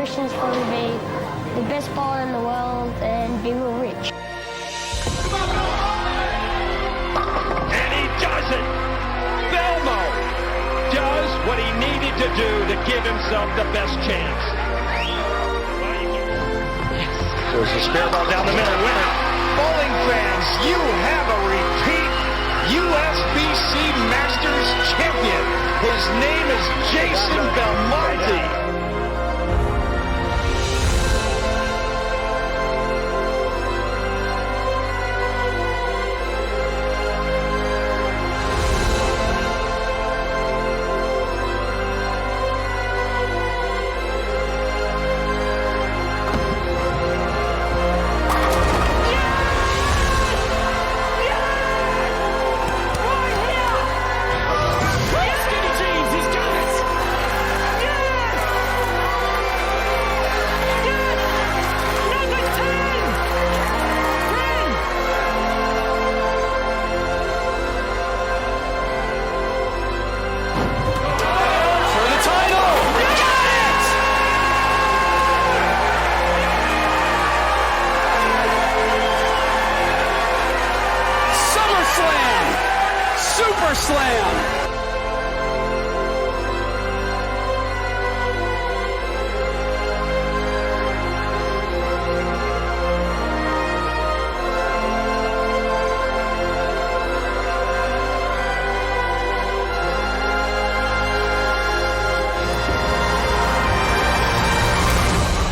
aspirations are to be the best bowler in the world and be real rich. And he does it! BELMO does what he needed to do to give himself the best chance. There's a spare ball down the middle. Winner. Bowling fans, you have a repeat USBC Masters champion. His name is Jason Belmonte. Slam!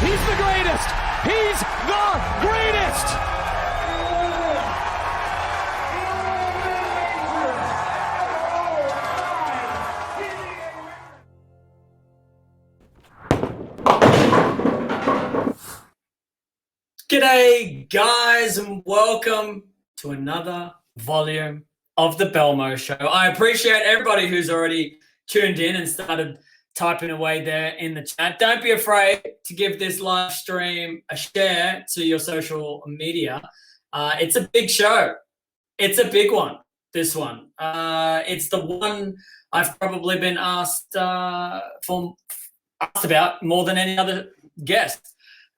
He's the greatest! He's the greatest! G'day guys and welcome to another volume of the BELMO Show. I appreciate everybody who's already tuned in and started typing away there in the chat. Don't be afraid to give this live stream a share to your social media. It's a big show. It's a big one, this one. It's the one I've probably been asked about more than any other guest.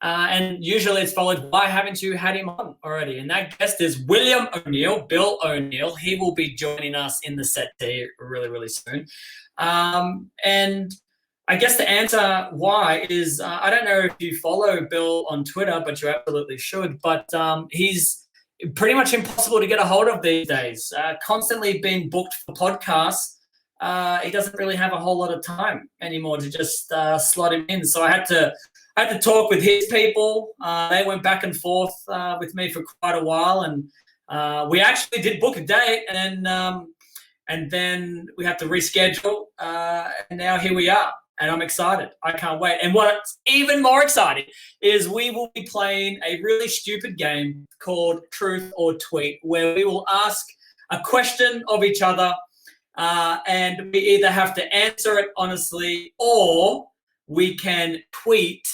And usually it's followed, why haven't you had him on already? And that guest is William O'Neill, Bill O'Neill. He will be joining us in the set T really, really soon. And I guess the answer why is, I don't know if you follow Bill on Twitter, but you absolutely should. But he's pretty much impossible to get a hold of these days. Constantly being booked for podcasts. He doesn't really have a whole lot of time anymore to just slot him in. So I had to talk with his people. They went back and forth with me for quite a while, and we actually did book a date, and then we had to reschedule, and now here we are, and I'm excited. I can't wait. And what's even more exciting is we will be playing a really stupid game called Truth or Tweet, where we will ask a question of each other, and we either have to answer it honestly or we can tweet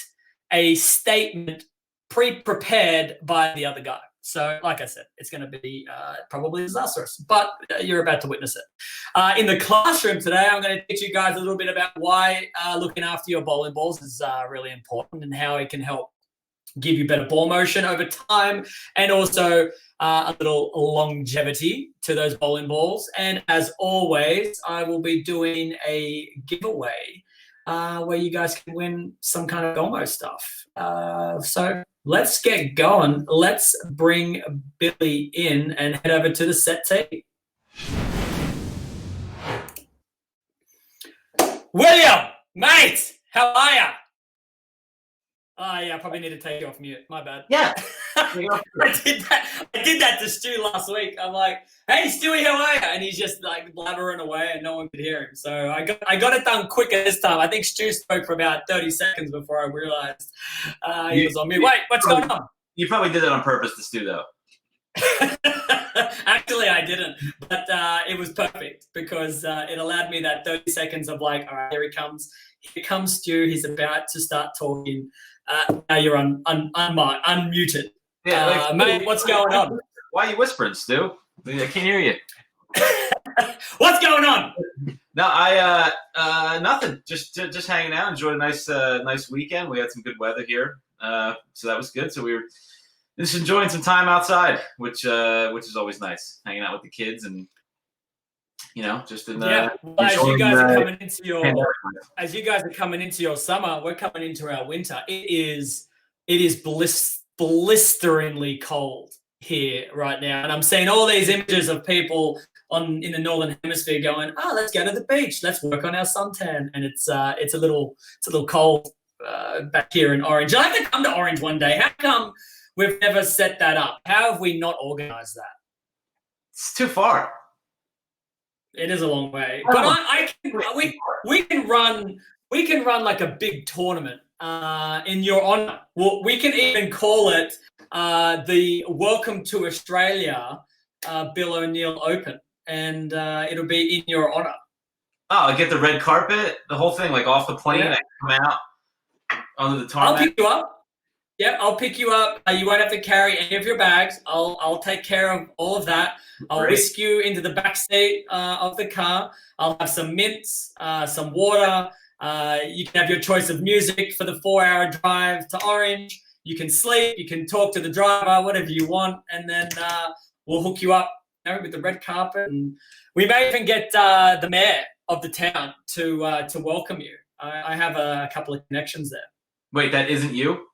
a statement pre-prepared by the other guy. So, like I said, it's going to be probably disastrous, but you're about to witness it. In the classroom today, I'm going to teach you guys a little bit about why looking after your bowling balls is really important and how it can help give you better ball motion over time and also a little longevity to those bowling balls. And as always, I will be doing a giveaway where you guys can win some kind of BELMO stuff. So let's get going. Let's bring Billy in and head over to the set T. William, mate, how are you? Oh, yeah, I probably need to take you off mute. My bad. Yeah. I did that to Stu last week. I'm like, hey, Stewie, how are you? And he's just like blabbering away and no one could hear him. So I got it done quicker this time. I think Stu spoke for about 30 seconds before I realized he was on mute. Wait, what's going on? You probably did that on purpose to Stu, though. Actually, I didn't. But it was perfect because it allowed me that 30 seconds of like, all right, here he comes. Here comes Stu. He's about to start talking. Now you're unmuted. Yeah, mate, what's going on? Why are you whispering, Stu? I can't hear you. What's going on? No, nothing. Just hanging out. Enjoyed a nice weekend. We had some good weather here, so that was good. So we were just enjoying some time outside, which is always nice. Hanging out with the kids and just in the as you guys are coming into your summer, we're coming into our winter. It is blisteringly cold here right now, and I'm seeing all these images of people in the northern hemisphere going, let's go to the beach, let's work on our suntan, and it's a little cold back here in Orange. I have to come to Orange one day. How come we've never set that up? How have we not organized that? It's too far. It is a long way, but we can run like a big tournament in your honor. Well, we can even call it the Welcome to Australia Bill O'Neill Open, and it'll be in your honor. Oh, I get the red carpet, the whole thing, like off the plane. Yeah. I come out onto the tarmac. I'll pick you up. Yeah, I'll pick you up. You won't have to carry any of your bags. I'll take care of all of that. I'll whisk you into the back seat of the car. I'll have some mints, some water. You can have your choice of music for the 4-hour drive to Orange. You can sleep. You can talk to the driver, whatever you want, and then we'll hook you up with the red carpet. And we may even get the mayor of the town to welcome you. I have a couple of connections there. Wait, that isn't you?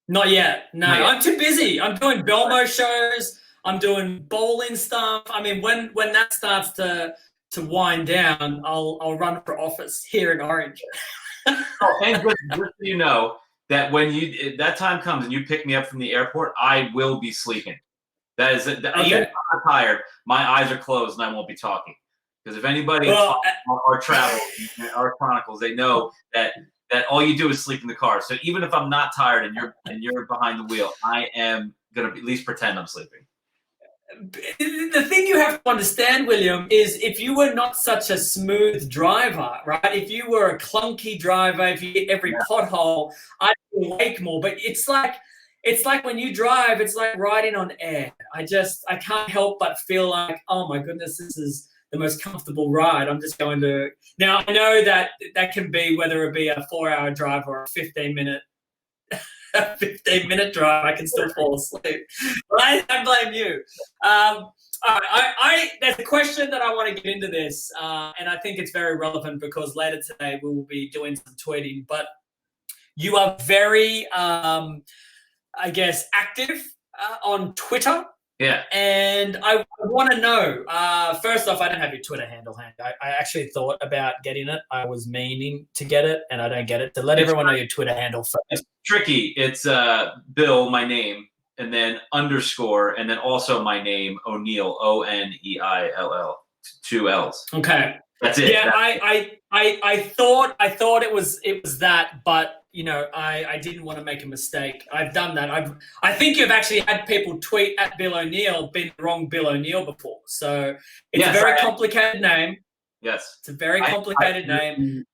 Not yet. No, I'm too busy. I'm doing BELMO shows. I'm doing bowling stuff. I mean, when that starts to wind down, I'll run for office here in Orange. And just so you know that when that time comes and you pick me up from the airport, I will be sleeping. That is, even if I'm tired, my eyes are closed and I won't be talking. Because if anybody our travels, our chronicles, they know that all you do is sleep in the car. So even if I'm not tired and you're behind the wheel, I am gonna at least pretend I'm sleeping. The thing you have to understand, William, is if you were not such a smooth driver, right? If you were a clunky driver, if you hit every pothole, I'd be awake more. But it's like when you drive, it's like riding on air. I can't help but feel like, oh my goodness, this is the most comfortable ride. I'm just going to. Now I know that can be whether it be a 4-hour drive or a 15-minute. A 15-minute drive, I can still fall asleep. But I blame you. All right, there's a question that I want to get into this, and I think it's very relevant because later today we will be doing some tweeting. But you are very, active on Twitter. Yeah. And I want to know, first off, I don't have your Twitter handle. I actually thought about getting it. I was meaning to get it, and I don't get it. So let everyone know your Twitter handle first. It's tricky. It's Bill, my name, and then underscore, and then also my name, O'Neill, Oneill, 2 L's. Okay. That's it. Yeah, I thought it was that, but I didn't want to make a mistake. I've done that. I think you've actually had people tweet at Bill O'Neill, been the wrong Bill O'Neill before. So it's a very complicated name. Yes. It's a very complicated name.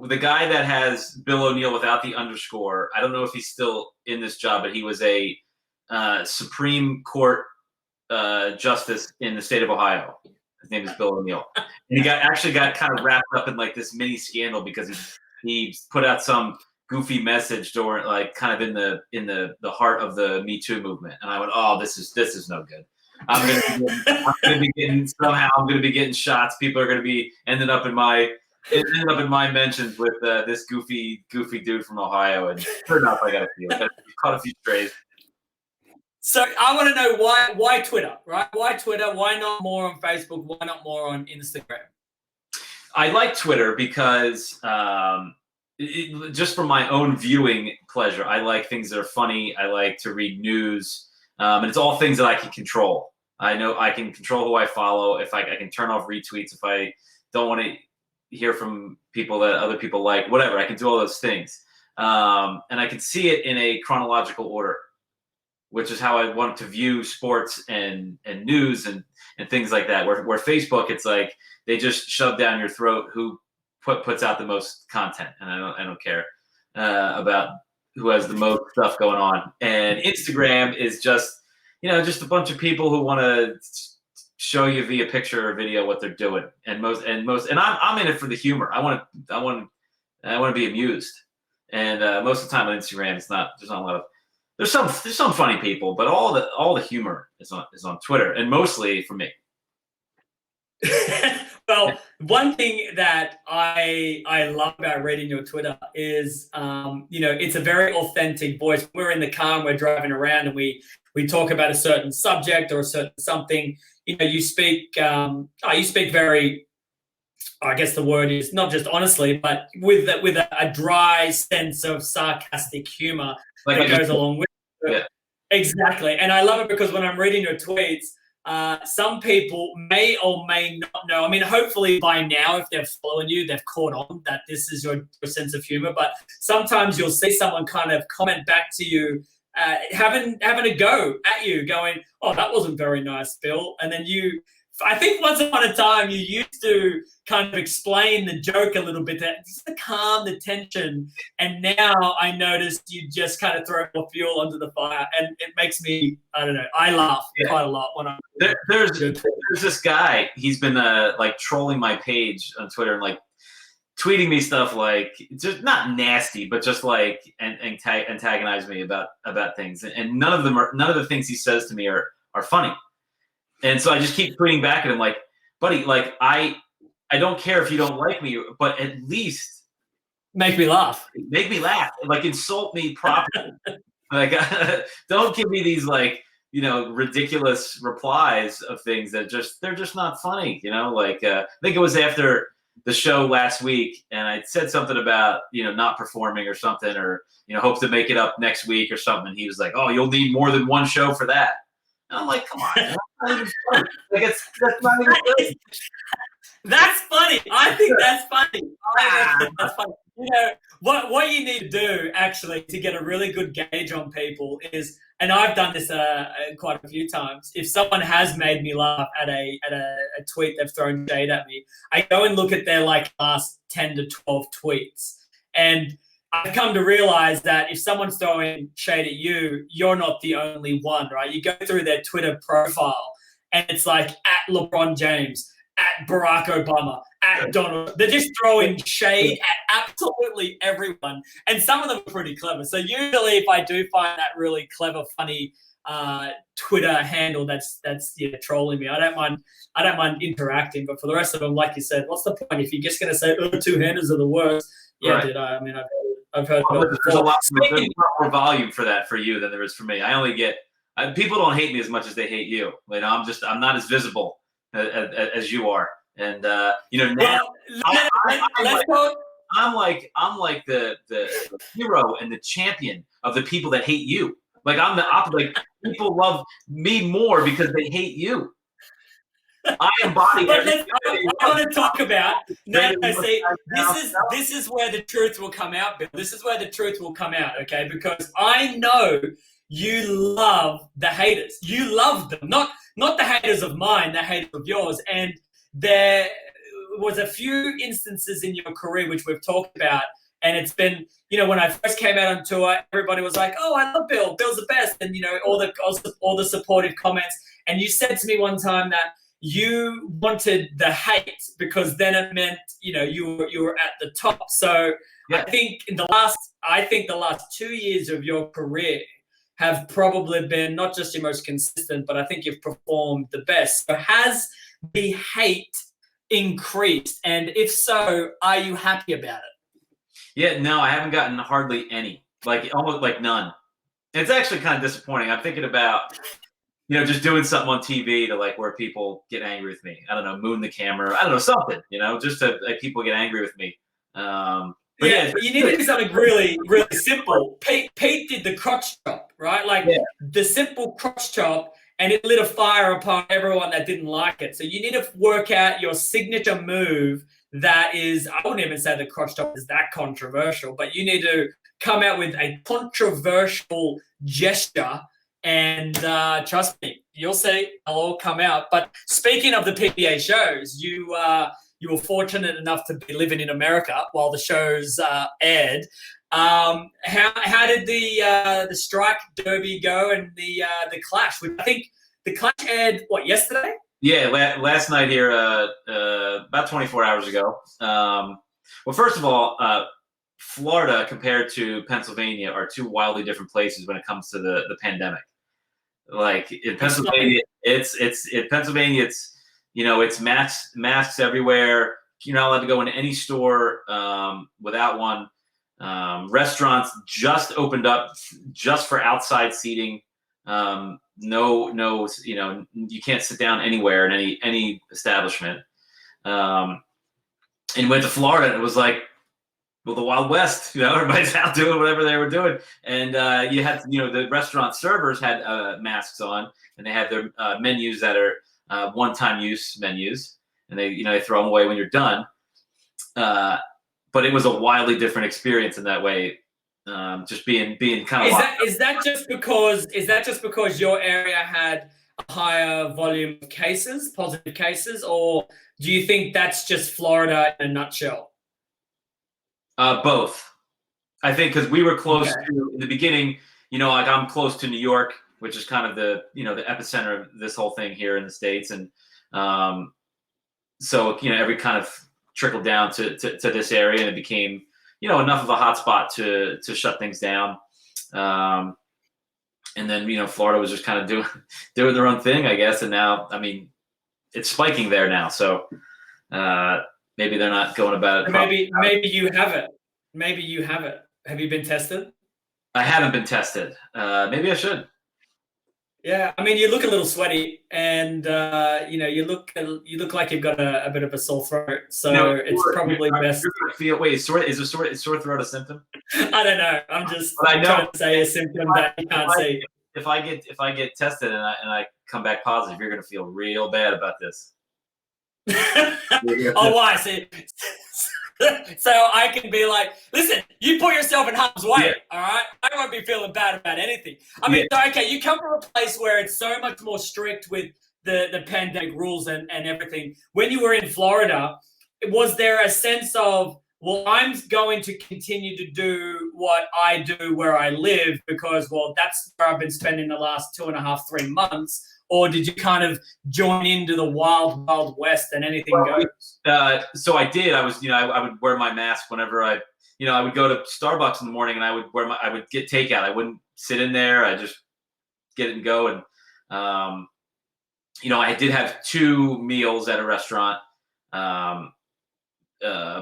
The guy that has Bill O'Neill without the underscore, I don't know if he's still in this job, but he was a Supreme Court justice in the state of Ohio. His name is Bill O'Neill. And he got kind of wrapped up in like this mini scandal because he put out some goofy message during like kind of in the heart of the Me Too movement. And I went, oh, this is no good. I'm gonna be getting shots. People are gonna be ended up in my mentions with this goofy dude from Ohio. And sure enough, I got caught a few strays. So I want to know why Twitter, right? Why Twitter? Why not more on Facebook? Why not more on Instagram? I like Twitter because just for my own viewing pleasure, I like things that are funny. I like to read news, and it's all things that I can control. I know I can control who I follow. If I can turn off retweets if I don't want to hear from people that other people like, whatever. I can do all those things, and I can see it in a chronological order, which is how I want to view sports and news and things like that. Where Facebook, it's like they just shove down your throat who puts out the most content, and I don't care about who has the most stuff going on. And Instagram is just a bunch of people who want to show you via picture or video what they're doing, and I'm in it for the humor. I want to be amused, and most of the time on Instagram, there's not a lot of. There's some funny people, but all the humor is on Twitter, and mostly for me. Well, one thing that I love about reading your Twitter is, it's a very authentic voice. We're in the car and we're driving around and we talk about a certain subject or a certain something. You speak very, I guess the word is not just honestly, but with a dry sense of sarcastic humor that goes along with it. Yeah. Exactly. And I love it because when I'm reading your tweets, some people may or may not know. I mean, hopefully by now, if they're following you, they've caught on that this is your sense of humor. But sometimes you'll see someone kind of comment back to you, having a go at you, going, "Oh, that wasn't very nice, Bill." And then I think once upon a time you used to kind of explain the joke a little bit just to calm the tension. And now I noticed you just kind of throw more fuel onto the fire, and it makes me, I don't know, I laugh quite a lot when I'm. There's this guy. He's been trolling my page on Twitter and like tweeting me stuff like just not nasty, but just like antagonize me about things. And none of the things he says to me are funny. And so I just keep tweeting back at him like, buddy, like I don't care if you don't like me, but at least make me laugh. Like insult me properly. Like don't give me these like, ridiculous replies of things that they're just not funny. Like I think it was after the show last week and I said something about, not performing or something, or, hope to make it up next week or something. And he was like, "Oh, you'll need more than one show for that." And I'm like, come on, that's not even funny. Like that's not even funny. That's funny. I think that's funny. That's funny. What you need to do actually to get a really good gauge on people is, and I've done this quite a few times. If someone has made me laugh at a tweet they've thrown shade at me, I go and look at their last 10 to 12 tweets, and I've come to realize that if someone's throwing shade at you, you're not the only one, right? You go through their Twitter profile and it's like at LeBron James, at Barack Obama, at Donald. They're just throwing shade at absolutely everyone. And some of them are pretty clever. So usually if I do find that really clever, funny Twitter handle that's trolling me, I don't mind interacting. But for the rest of them, like you said, what's the point if you're just going to say, two-handers are the worst? Yeah, right. Dude, I've heard there's a lot more volume for that for you than there is for me. I only get people don't hate me as much as they hate you. Like I'm not as visible as you are, and now I'm like the hero and the champion of the people that hate you. Like I'm the opposite. Like people love me more because they hate you. I embody. But I want to talk about. This is where the truth will come out, Bill. This is where the truth will come out, okay? Because I know you love the haters. You love them, not the haters of mine, the haters of yours. And there was a few instances in your career which we've talked about, and it's been, when I first came out on tour, everybody was like, "Oh, I love Bill. Bill's the best," and all the supportive comments. And you said to me one time that you wanted the hate because then it meant you were at the top. So yeah. I think the last 2 years of your career have probably been not just your most consistent, but I think you've performed the best. So has the hate increased? And if so, are you happy about it? Yeah, no, I haven't gotten hardly any, like almost like none. It's actually kind of disappointing. I'm thinking about just doing something on TV to like where people get angry with me. I don't know, moon the camera. I don't know, something, just to like people get angry with me. But yeah, you need to do something really, really simple. Pete did the crotch chop, right? Like the simple crotch chop, and it lit a fire upon everyone that didn't like it. So you need to work out your signature move that is, I wouldn't even say the crotch chop is that controversial, but you need to come out with a controversial gesture. And trust me, you'll see it'll all come out. But speaking of the PBA shows, you were fortunate enough to be living in America while the shows aired. How did the Strike Derby go and the Clash? I think the Clash aired yesterday? Yeah, last night here, about 24 hours ago. Well, first of all, Florida compared to Pennsylvania are two wildly different places when it comes to the pandemic. Like in Pennsylvania, it's it's masks everywhere. You're not allowed to go into any store without one. Restaurants just opened up just for outside seating. No, you can't sit down anywhere in any establishment. And went to Florida, and it was like, well, the Wild West. Everybody's out doing whatever they were doing, and you had, the restaurant servers had masks on, and they had their menus that are one-time use menus, and they throw them away when you're done. But it was a wildly different experience in that way. Just being kind of. Is that just because your area had a higher volume of cases, positive cases, or do you think that's just Florida in a nutshell? Both. I think because we were close to, in the beginning, like I'm close to New York, which is kind of the epicenter of this whole thing here in the States. And so, every kind of trickled down to this area, and it became, enough of a hot spot to shut things down. And then, Florida was just kind of doing their own thing, I guess. And now, it's spiking there now. So maybe they're not going about it. Maybe you have it. Maybe you have it. Have you been tested? I haven't been tested. Maybe I should. Yeah, you look a little sweaty, and you look like you've got a bit of a sore throat. So it's probably best. Wait, is sore throat a symptom? I don't know. I'm just trying to say a symptom that you can't see. If I get tested and I come back positive, you're gonna feel real bad about this. Oh, why? So I can be like, listen, you put yourself in harm's way, all right? I won't be feeling bad about anything. Okay, you come from a place where it's so much more strict with the pandemic rules and everything. When you were in Florida, was there a sense of, well, I'm going to continue to do what I do where I live because, well, that's where I've been spending the last 2.5, 3 months? Or did you kind of join into the wild, wild west and anything goes? So I did. I was, I would wear my mask whenever I would go to Starbucks in the morning, and I would get takeout. I wouldn't sit in there. I just get it and go. And, I did have 2 meals at a restaurant, a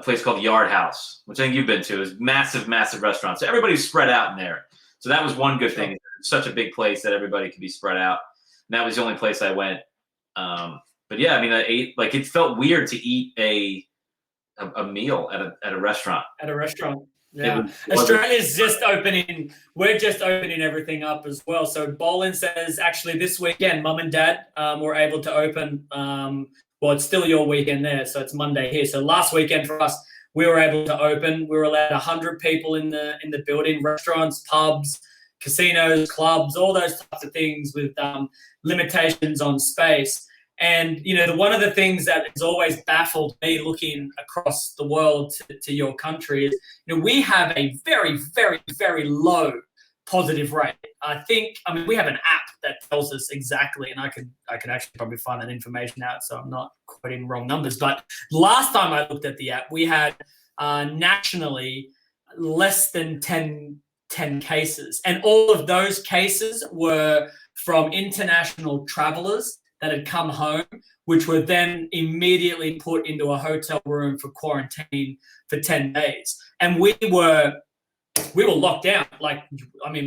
place called Yard House, which I think you've been to. Is massive, massive restaurant. So everybody's spread out in there. So that was one good thing. It's such a big place that everybody could be spread out. And that was the only place I went. But yeah, I ate, it felt weird to eat a meal at a restaurant. At a restaurant. Yeah. Australia's just opening. We're just opening everything up as well. So Bolin says, actually, this weekend, Mum and Dad were able to open. Well, it's still your weekend there, so it's Monday here. So last weekend for us, we were able to open. We were allowed 100 people in the building, restaurants, pubs, casinos, clubs, all those types of things with limitations on space. And, one of the things that has always baffled me looking across the world to your country is, we have a very, very, very low positive rate. We have an app that tells us exactly, and I could actually probably find that information out so I'm not quoting wrong numbers. But last time I looked at the app, we had nationally less than 10 cases. And all of those cases were from international travelers that had come home, which were then immediately put into a hotel room for quarantine for 10 days. And we were locked down.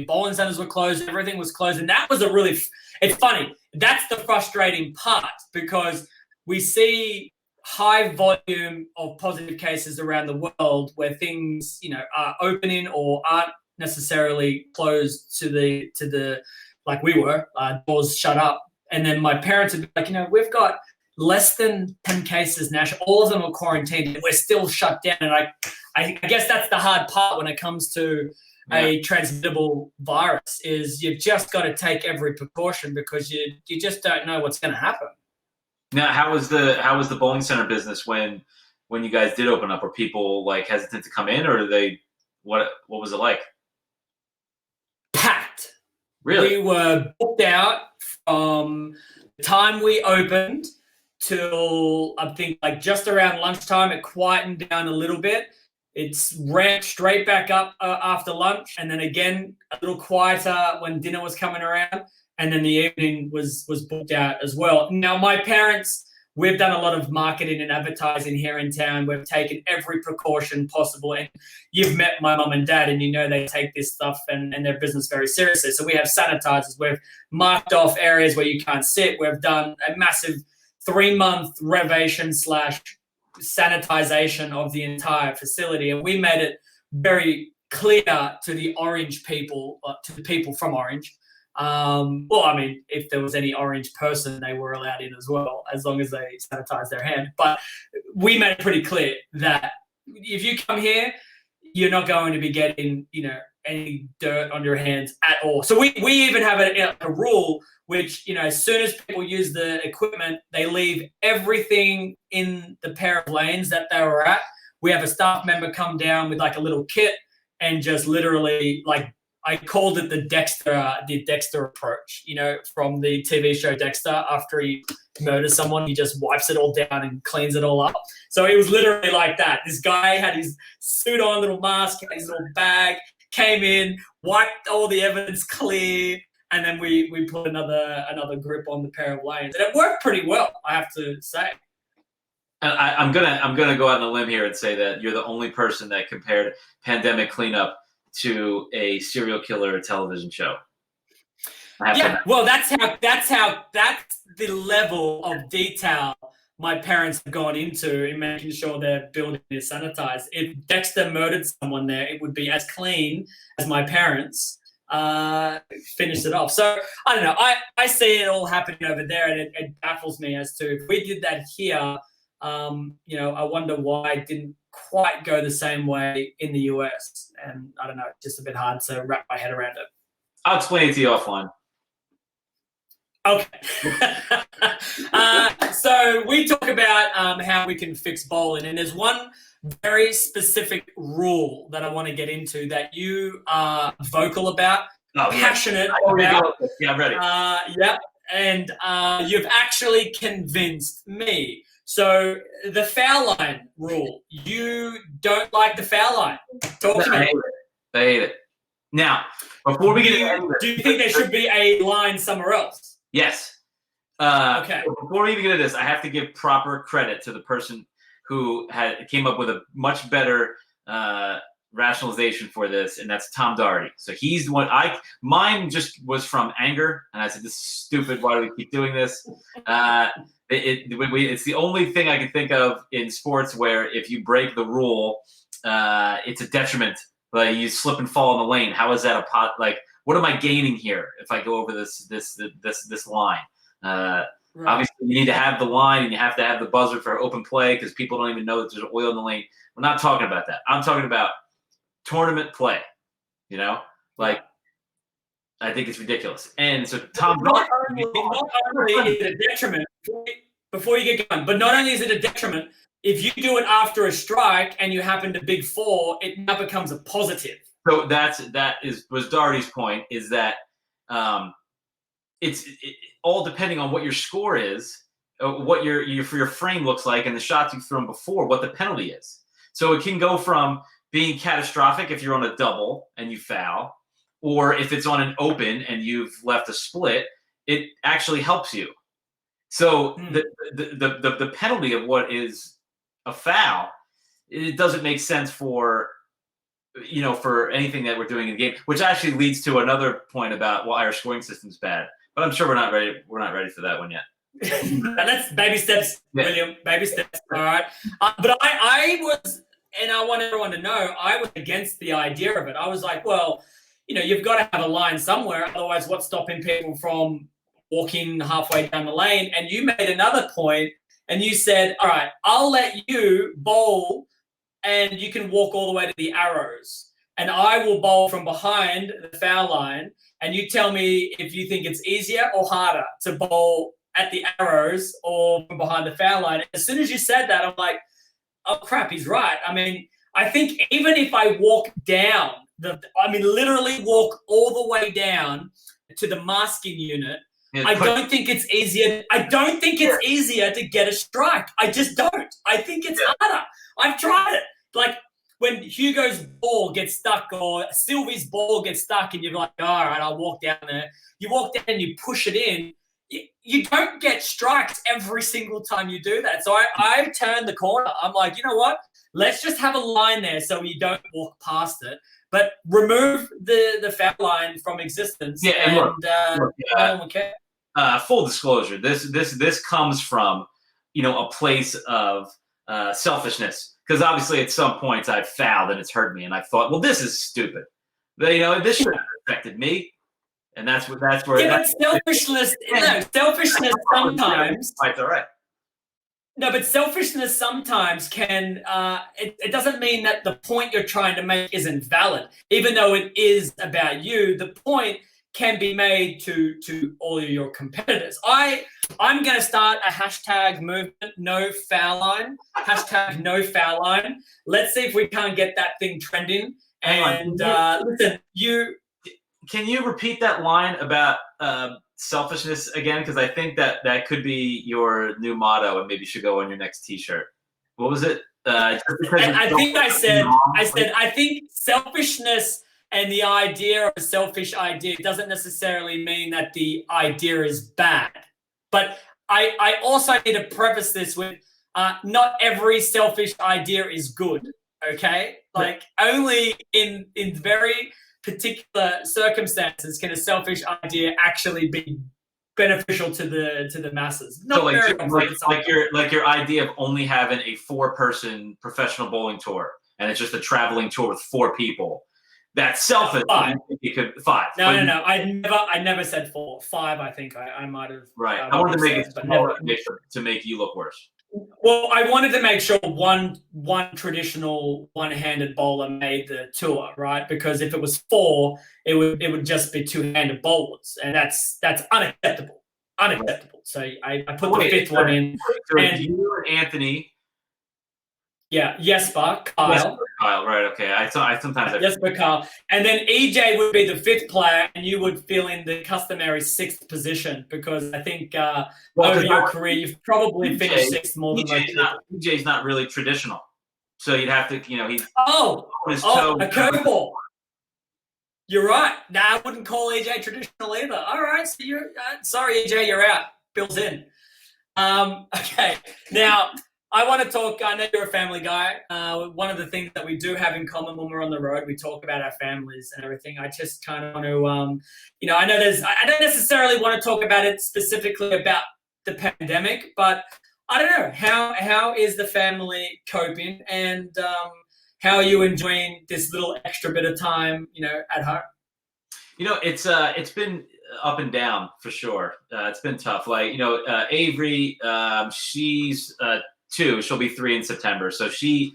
Bowling centers were closed, everything was closed. And that was it's funny. That's the frustrating part, because we see high volume of positive cases around the world where things, are opening or aren't necessarily closed to the like we were, doors shut up. And then my parents would be like, we've got less than 10 cases now. All of them are quarantined, and we're still shut down. And I guess that's the hard part when it comes to a transmittable virus, is you've just got to take every precaution because you just don't know what's going to happen. Now, how was the bowling center business when you guys did open up? Were people hesitant to come in, or what was it like? Packed. Really? We were booked out from the time we opened till I think like just around lunchtime. It quietened down a little bit. It's ramped straight back up after lunch, and then again a little quieter when dinner was coming around, and then the evening was booked out as well. Now my parents, we've done a lot of marketing and advertising here in town. We've taken every precaution possible, and you've met my mum and dad, and you know they take this stuff and their business very seriously. So we have sanitizers. We've marked off areas where you can't sit. We've done a massive 3-month renovation / sanitization of the entire facility, and we made it very clear to the Orange people, to the people from Orange. Well, I mean, if there was any Orange person, they were allowed in as well, as long as they sanitize their hand. But we made it pretty clear that if you come here, you're not going to be getting, any dirt on your hands at all. So we even have a rule which, as soon as people use the equipment, they leave everything in the pair of lanes that they were at. We have a staff member come down with like a little kit and just literally, like, I called it the Dexter approach, from the TV show Dexter. After he murders someone, he just wipes it all down and cleans it all up. So it was literally like that. This guy had his suit on, little mask, had his little bag, came in, wiped all the evidence clear, and then we put another grip on the pair of lanes. And it worked pretty well, I have to say. And I'm gonna go out on a limb here and say that you're the only person that compared pandemic cleanup to a serial killer television show. Yeah, well, that's the level of detail my parents have gone into in making sure their building is sanitized. If Dexter murdered someone there, it would be as clean as my parents finished it off. So I don't know. I see it all happening over there, and it baffles me as to if we did that here. I wonder why it didn't quite go the same way in the US. And I don't know, it's just a bit hard to wrap my head around it. I'll explain it to you offline. Okay. So we talk about how we can fix bowling, and there's one very specific rule that I want to get into that you are vocal about, passionate about. Yeah, I'm ready. Yeah, and you've actually convinced me. So the foul line rule, you don't like the foul line. Talk to me. I hate it. Now, before we get into do you think there should be a line somewhere else? Yes. Okay. Before we even get into this, I have to give proper credit to the person who came up with a much better rationalization for this, and that's Tom Doherty. So he's the one. Mine just was from anger, and I said, "This is stupid. Why do we keep doing this?" It's the only thing I can think of in sports where if you break the rule, it's a detriment. Like you slip and fall in the lane. How is that a pot? Like, what am I gaining here if I go over this line? Right. Obviously, you need to have the line, and you have to have the buzzer for open play because people don't even know that there's oil in the lane. We're not talking about that. I'm talking about tournament play. I think it's ridiculous. And so Tom, not only is it a detriment. Before you get going, but not only is it a detriment, if you do it after a strike and you happen to big four, it now becomes a positive. So was Doherty's point, is that it's all depending on what your score is, what your frame looks like, and the shots you've thrown before, what the penalty is. So it can go from being catastrophic if you're on a double and you foul, or if it's on an open and you've left a split, it actually helps you. So the penalty of what is a foul, it doesn't make sense for anything that we're doing in the game, which actually leads to another point about why our scoring system's bad. But I'm sure we're not ready for that one yet. That's baby steps, William. Baby steps. All right. But I was, and I want everyone to know, I was against the idea of it. I was like, well, you've got to have a line somewhere. Otherwise, what's stopping people from walking halfway down the lane? And you made another point, and you said, all right, I'll let you bowl, and you can walk all the way to the arrows. And I will bowl from behind the foul line, and you tell me if you think it's easier or harder to bowl at the arrows or from behind the foul line. As soon as you said that, I'm like, oh, crap, he's right. I mean, I think even if I walk down, literally walk all the way down to the masking unit, I don't think it's easier. I don't think it's easier to get a strike. I just don't. I think it's harder. I've tried it. Like when Hugo's ball gets stuck or Sylvie's ball gets stuck and you're like, all right, I'll walk down there. You walk down and you push it in. You don't get strikes every single time you do that. So I turn the corner. I'm like, you know what? Let's just have a line there so you don't walk past it. But remove the foul line from existence. Yeah, and look, no one will care. Full disclosure, this comes from, a place of selfishness. Because obviously at some points I've fouled and it's hurt me, and I've thought, well, this is stupid. This shouldn't have affected me. And that's where. Yeah, but selfishness. Selfishness sometimes. It's all right. No, but selfishness sometimes can. It doesn't mean that the point you're trying to make isn't valid, even though it is about you. The point can be made to all of your competitors. I'm going to start a hashtag movement, no foul line. Hashtag no foul line. Let's see if we can't get that thing trending. And listen, Can you repeat that line about selfishness again? Because I think that could be your new motto, and maybe should go on your next T-shirt. What was it? I think selfishness and the idea of a selfish idea doesn't necessarily mean that the idea is bad. But I also need to preface this with not every selfish idea is good. Okay, like only in very particular circumstances can a selfish idea actually be beneficial to the masses. Not like your idea of only having a 4-person professional bowling tour, and it's just a traveling tour with 4 people. That's selfish. 5. You could 5. No. I never said 4. 5. I think I might have. Right. I wanted to make it smaller to make you look worse. Well, I wanted to make sure one traditional one-handed bowler made the tour, right? Because if it was 4, it would just be 2-handed bowlers, and that's unacceptable. Unacceptable. So I put the 5th one in. And you and Anthony. Yeah, Jesper, Kyle. Kyle, right? Okay. I sometimes. Jesper, Kyle, and then EJ would be the 5th player, and you would fill in the customary 6th position because I think over your career you've probably finished 6th more than most people. EJ's not really traditional, so you'd have to, he's a curveball. You're right. Nah, I wouldn't call EJ traditional either. All right, so you're sorry, EJ, you're out. Bill's in. Okay, now. I want to talk. I know you're a family guy. One of the things that we do have in common when we're on the road, we talk about our families and everything. I just kind of want to, I know I don't necessarily want to talk about it specifically about the pandemic, but I don't know how is the family coping, and how are you enjoying this little extra bit of time, at home? It's been up and down for sure. It's been tough. Like, Avery, she's 2. She'll be 3 in September. So she's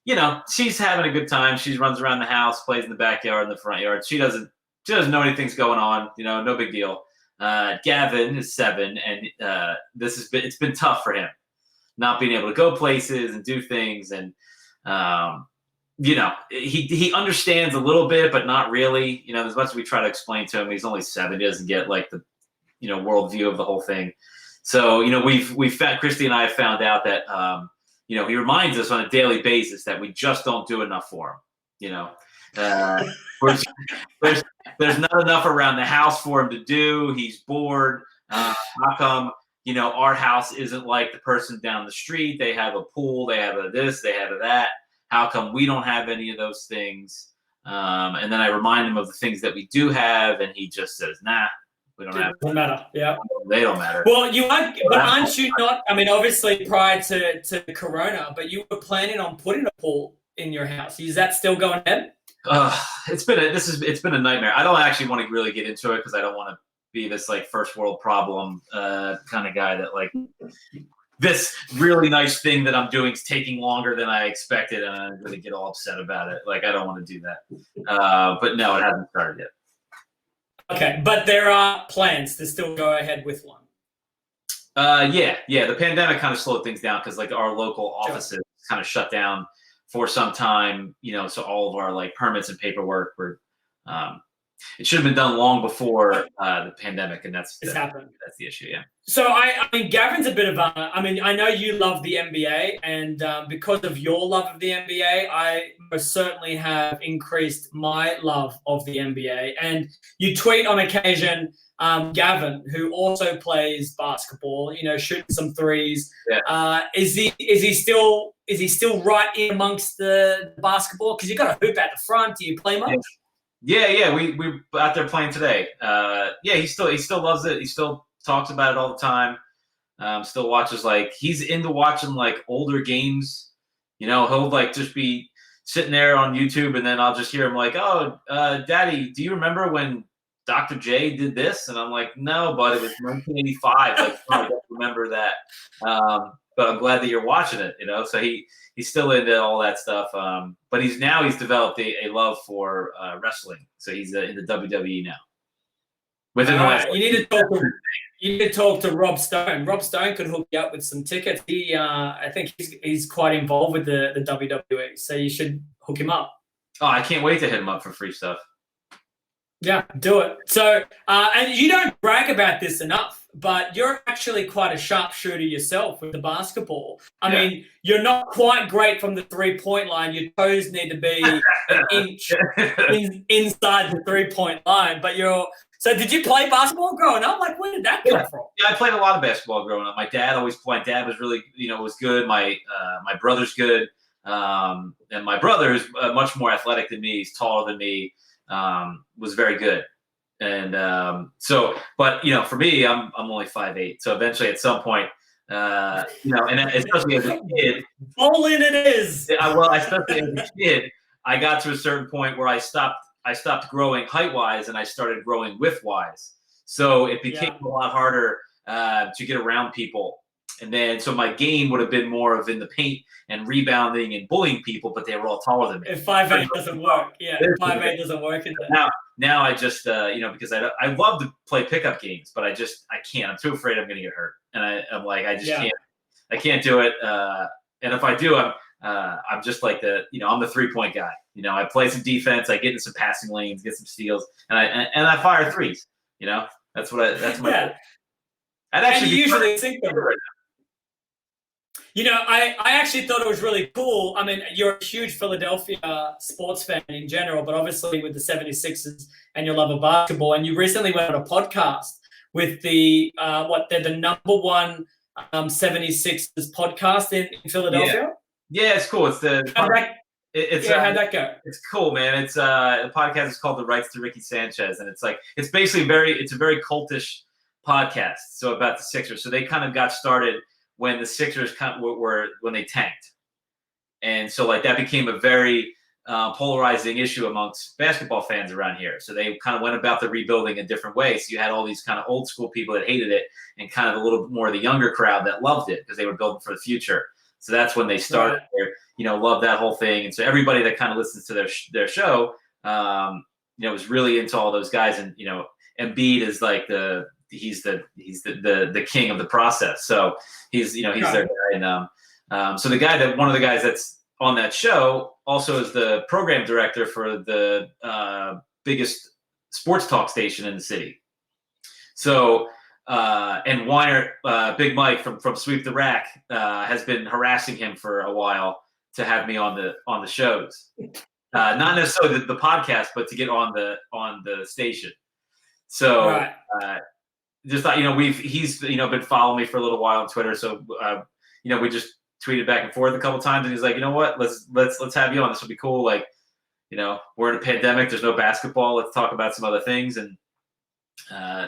having a good time. She runs around the house, plays in the backyard, in the front yard. She doesn't know anything's going on. No big deal. Gavin is 7, and it's been tough for him, not being able to go places and do things. And he understands a little bit, but not really. As much as we try to explain to him, he's only 7. He doesn't get like the worldview of the whole thing. So, we've found, Christy and I have found out that, he reminds us on a daily basis that we just don't do enough for him. There's not enough around the house for him to do. He's bored. How come, our house isn't like the person down the street? They have a pool, they have a this, they have a that. How come we don't have any of those things? And then I remind him of the things that we do have, and he just says, nah. We don't have. Doesn't matter. Yeah. They don't matter. Well, aren't you not? I mean, obviously prior to Corona, but you were planning on putting a pool in your house. Is that still going ahead? It's been a nightmare. I don't actually want to really get into it because I don't want to be this like first world problem kind of guy that like this really nice thing that I'm doing is taking longer than I expected, and I'm going to get all upset about it. Like I don't want to do that. But no, it hasn't started yet. Okay, but there are plans to still go ahead with one. Yeah. The pandemic kind of slowed things down because like our local offices kind of shut down for some time. So all of our like permits and paperwork were it should have been done long before the pandemic, and that's happened. That's the issue. Yeah. So I mean, Gavin's a bit of a. I mean, I know you love the NBA, and because of your love of the NBA, I most certainly have increased my love of the NBA. And you tweet on occasion, Gavin, who also plays basketball, shooting some threes. Yeah. Is he still right in amongst the basketball? Because you got a hoop at the front. Do you play much? Yeah. We're out there playing today. He still loves it. He still talks about it all the time. Still watches, he's into watching older games. He'll just be sitting there on YouTube, and then I'll just hear him "Oh, Daddy, do you remember when Dr. J did this?" And I'm like, "No, but it was 1985. I don't remember that." But I'm glad that you're watching it. So he's still into all that stuff. But he's developed a love for wrestling. So he's in the WWE now. Within the last, you need to talk to Rob Stone. Rob Stone could hook you up with some tickets. I think he's quite involved with the WWE. So you should hook him up. Oh, I can't wait to hit him up for free stuff. Yeah, do it. So, and you don't brag about this enough, but you're actually quite a sharpshooter yourself with the basketball. I mean, you're not quite great from the 3-point line. Your toes need to be an inch inside the 3-point line, but you're. So did you play basketball growing up? Where did that come from? Yeah, I played a lot of basketball growing up. My dad was really, was good. My brother's good. And my brother is much more athletic than me. He's taller than me. Was very good. And but for me, I'm only 5'8". So eventually at some point, and especially as a kid. Bowling it is. Especially as a kid, I got to a certain point where I stopped growing height-wise, and I started growing width-wise. So it became a lot harder to get around people. And then, so my game would have been more of in the paint and rebounding and bullying people, but they were all taller than me. If 5'8" doesn't work, 5'8" doesn't work. Now I just, because I love to play pickup games, but I can't. I'm too afraid I'm going to get hurt. And I'm like, I can't do it. And if I do, I'm just I'm the 3-point guy. I play some defense, I get into some passing lanes, get some steals, and I fire threes. That's my. Yeah. I'd actually usually think them. I actually thought it was really cool. I mean, you're a huge Philadelphia sports fan in general, but obviously with the 76ers and your love of basketball. And you recently went on a podcast with they're the number one 76ers podcast in Philadelphia. Yeah, it's cool. It's how'd that go? It's cool, man. It's the podcast is called The Rights to Ricky Sanchez, and it's basically a very cultish podcast. So about the Sixers. So they kind of got started when the Sixers were when they tanked, and so that became a very polarizing issue amongst basketball fans around here. So they kind of went about the rebuilding a different way. So you had all these kind of old school people that hated it, and kind of a little bit more of the younger crowd that loved it because they were building for the future. So that's when they started love that whole thing. And so everybody that kind of listens to their show, was really into all those guys. And, Embiid is he's the king of the process. So he's their guy. And so one of the guys that's on that show also is the program director for the biggest sports talk station in the city. So, and Weiner, Big Mike from Sweep the Rack, has been harassing him for a while to have me on the shows, not necessarily the podcast, but to get on the station. So just thought he's been following me for a little while on Twitter. So we just tweeted back and forth a couple times, and he's like, you know what, let's have you on. This will be cool. We're in a pandemic. There's no basketball. Let's talk about some other things. And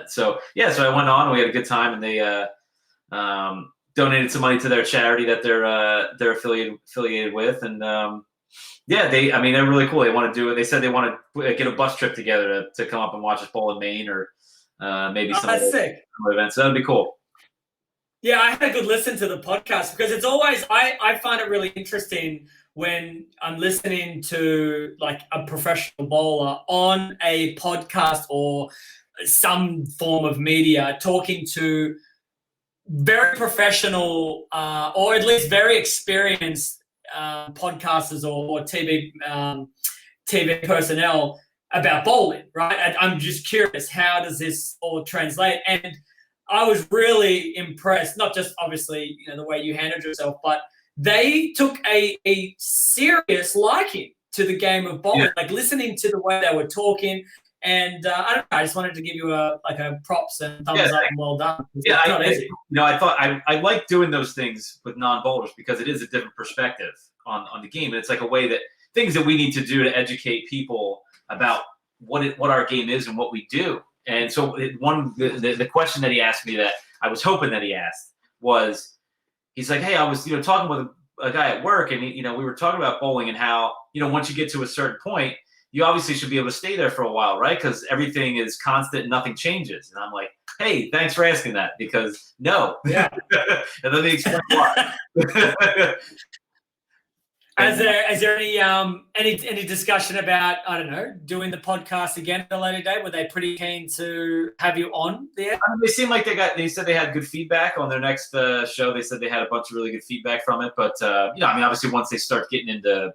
so I went on. We had a good time, and they donated some money to their charity that they're affiliated with, and they're really cool. They want to do it. They said they want to get a bus trip together to come up and watch us bowl in Maine, or maybe some other events. So that'd be cool. Yeah, I had a good listen to the podcast because it's always I find it really interesting when I'm listening to a professional bowler on a podcast or some form of media talking to very professional or at least very experienced podcasters or TV personnel, about bowling, right? I'm just curious, how does this all translate? And I was really impressed, not just obviously, the way you handled yourself, but they took a serious liking to the game of bowling, like listening to the way they were talking. And I don't know, I just wanted to give you a props and thumbs up and well done. Yeah, not easy. I thought I like doing those things with non-bowlers because it is a different perspective on the game. And it's like a way that things that we need to do to educate people about what our game is and what we do. And so the question that he asked me that I was hoping that he asked was, he's like, hey, I was talking with a guy at work, and we were talking about bowling and how once you get to a certain point, you obviously should be able to stay there for a while, right? Because everything is constant and nothing changes. And I'm like, hey, thanks for asking that, because no. Yeah. And let me explain why. Is there any discussion about, I don't know, doing the podcast again at a later date? Were they pretty keen to have you on there? They seem like they said they had good feedback on their next show. They said they had a bunch of really good feedback from it. But obviously once they start getting into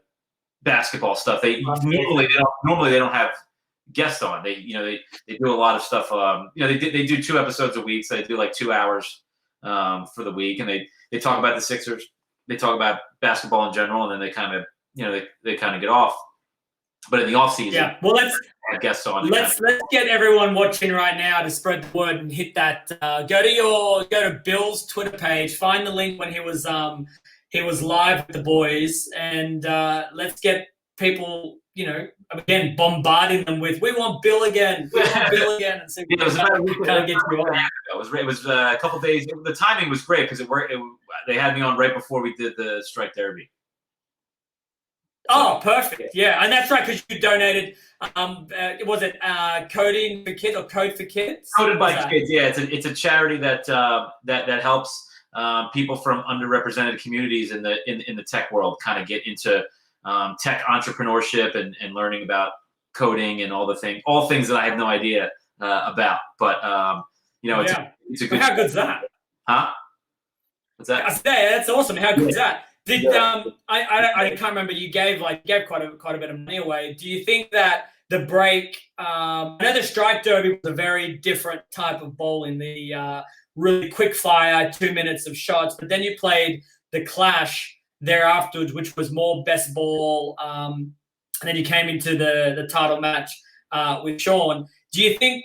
basketball stuff, normally they don't have guests on. They do a lot of stuff. They do 2 episodes a week, so they do like 2 hours for the week, and they talk about the Sixers. They talk about basketball in general, and then they kind of they kind of get off. But in the off season, well, let's have guests on. Let's get everyone watching right now to spread the word and hit that. Go to Bill's Twitter page, find the link when he was live with the boys, and let's get people, again, bombarding them with, we want Bill again, and see it was kind of get you on. It was a couple days. The timing was great because they had me on right before we did the Strike Derby. Oh, perfect. Yeah, and that's right, because you donated, was it Coding for Kids or Code for Kids? Coded by Kids, yeah. It's a charity that helps people from underrepresented communities in the tech world kind of get into tech entrepreneurship and learning about coding and all things that I have no idea about. But it's a good. How good's that? Huh? What's that? That's awesome. How good's that? I can't remember. You gave quite a bit of money away. Do you think that the break? I know the Strike Derby was a very different type of bowling. The really quick fire, 2 minutes of shots, but then you played the Clash there afterwards, which was more best ball, and then you came into the title match with Sean. Do you think,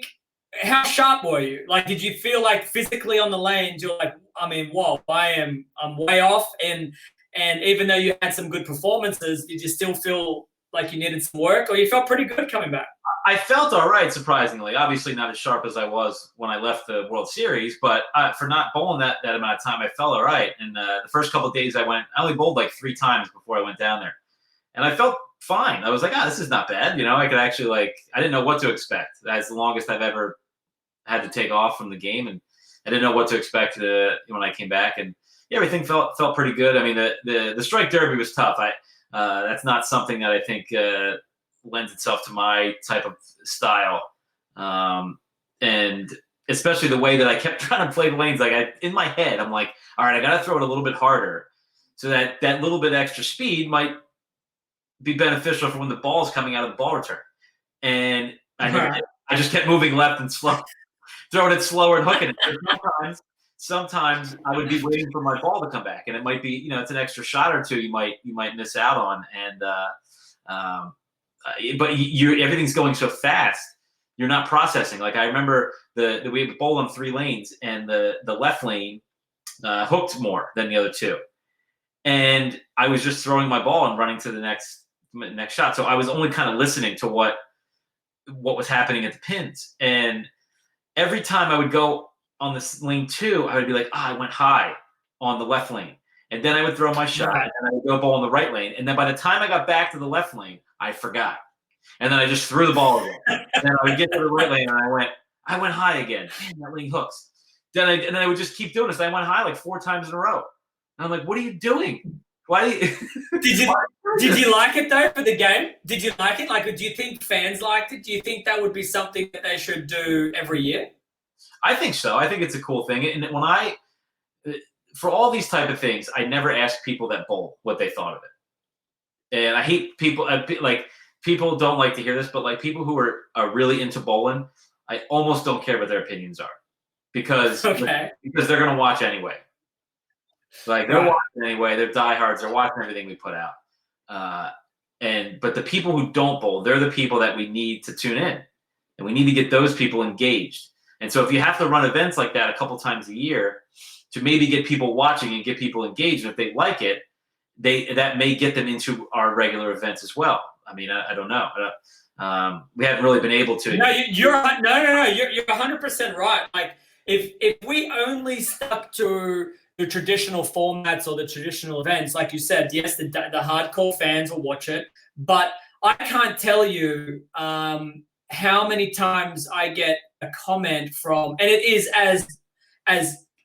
how sharp were you? Like, did you feel like physically on the lanes you're like, whoa, I'm way off, and even though you had some good performances, did you still feel like you needed some work, or you felt pretty good coming back? I felt all right, surprisingly. Obviously not as sharp as I was when I left the World Series, but for not bowling that amount of time, I felt all right. And the first couple of days I only bowled like 3 times before I went down there. And I felt fine. I was like, this is not bad. I could actually I didn't know what to expect. That's the longest I've ever had to take off from the game. And I didn't know what to expect when I came back. And everything felt pretty good. I mean, the Strike Derby was tough. That's not something that I think lends itself to my type of style, and especially the way that I kept trying to play the lanes. In my head, I'm like, all right, I got to throw it a little bit harder, so that little bit extra speed might be beneficial for when the ball's coming out of the ball return. And I just kept moving left and slow, throwing it slower and hooking it. Sometimes I would be waiting for my ball to come back, and it might be, it's an extra shot or two you might miss out on, and but everything's going so fast, you're not processing. Like I remember we had bowl on 3 lanes, and the left lane hooked more than the other 2, and I was just throwing my ball and running to the next shot. So I was only kind of listening to what was happening at the pins, and every time I would go on this lane 2, I would be like, I went high on the left lane. And then I would throw my shot, and I would go ball on the right lane. And then by the time I got back to the left lane, I forgot. And then I just threw the ball again. And then I would get to the right lane, and I went high again. Man, that lane hooks. And then I would just keep doing this. I went high like 4 times in a row. And I'm like, what are you doing? Why? Did you like it though for the game? Did you like it? Like, do you think fans liked it? Do you think that would be something that they should do every year? I think so. I think it's a cool thing. And for all these type of things, I never ask people that bowl what they thought of it. And I hate people like people don't like to hear this, but like people who are really into bowling, I almost don't care what their opinions are because they're going to watch anyway. Like they're watching anyway. They're diehards. They're watching everything we put out. But the people who don't bowl, they're the people that we need to tune in, and we need to get those people engaged. And so if you have to run events like that a couple times a year to maybe get people watching and get people engaged, and if they like it, that may get them into our regular events as well. I mean, I don't know. We haven't really been able to. No, you're 100% right. Like if we only stuck to the traditional formats or the traditional events, like you said, yes, the hardcore fans will watch it, but I can't tell you how many times I get a comment from, and it is as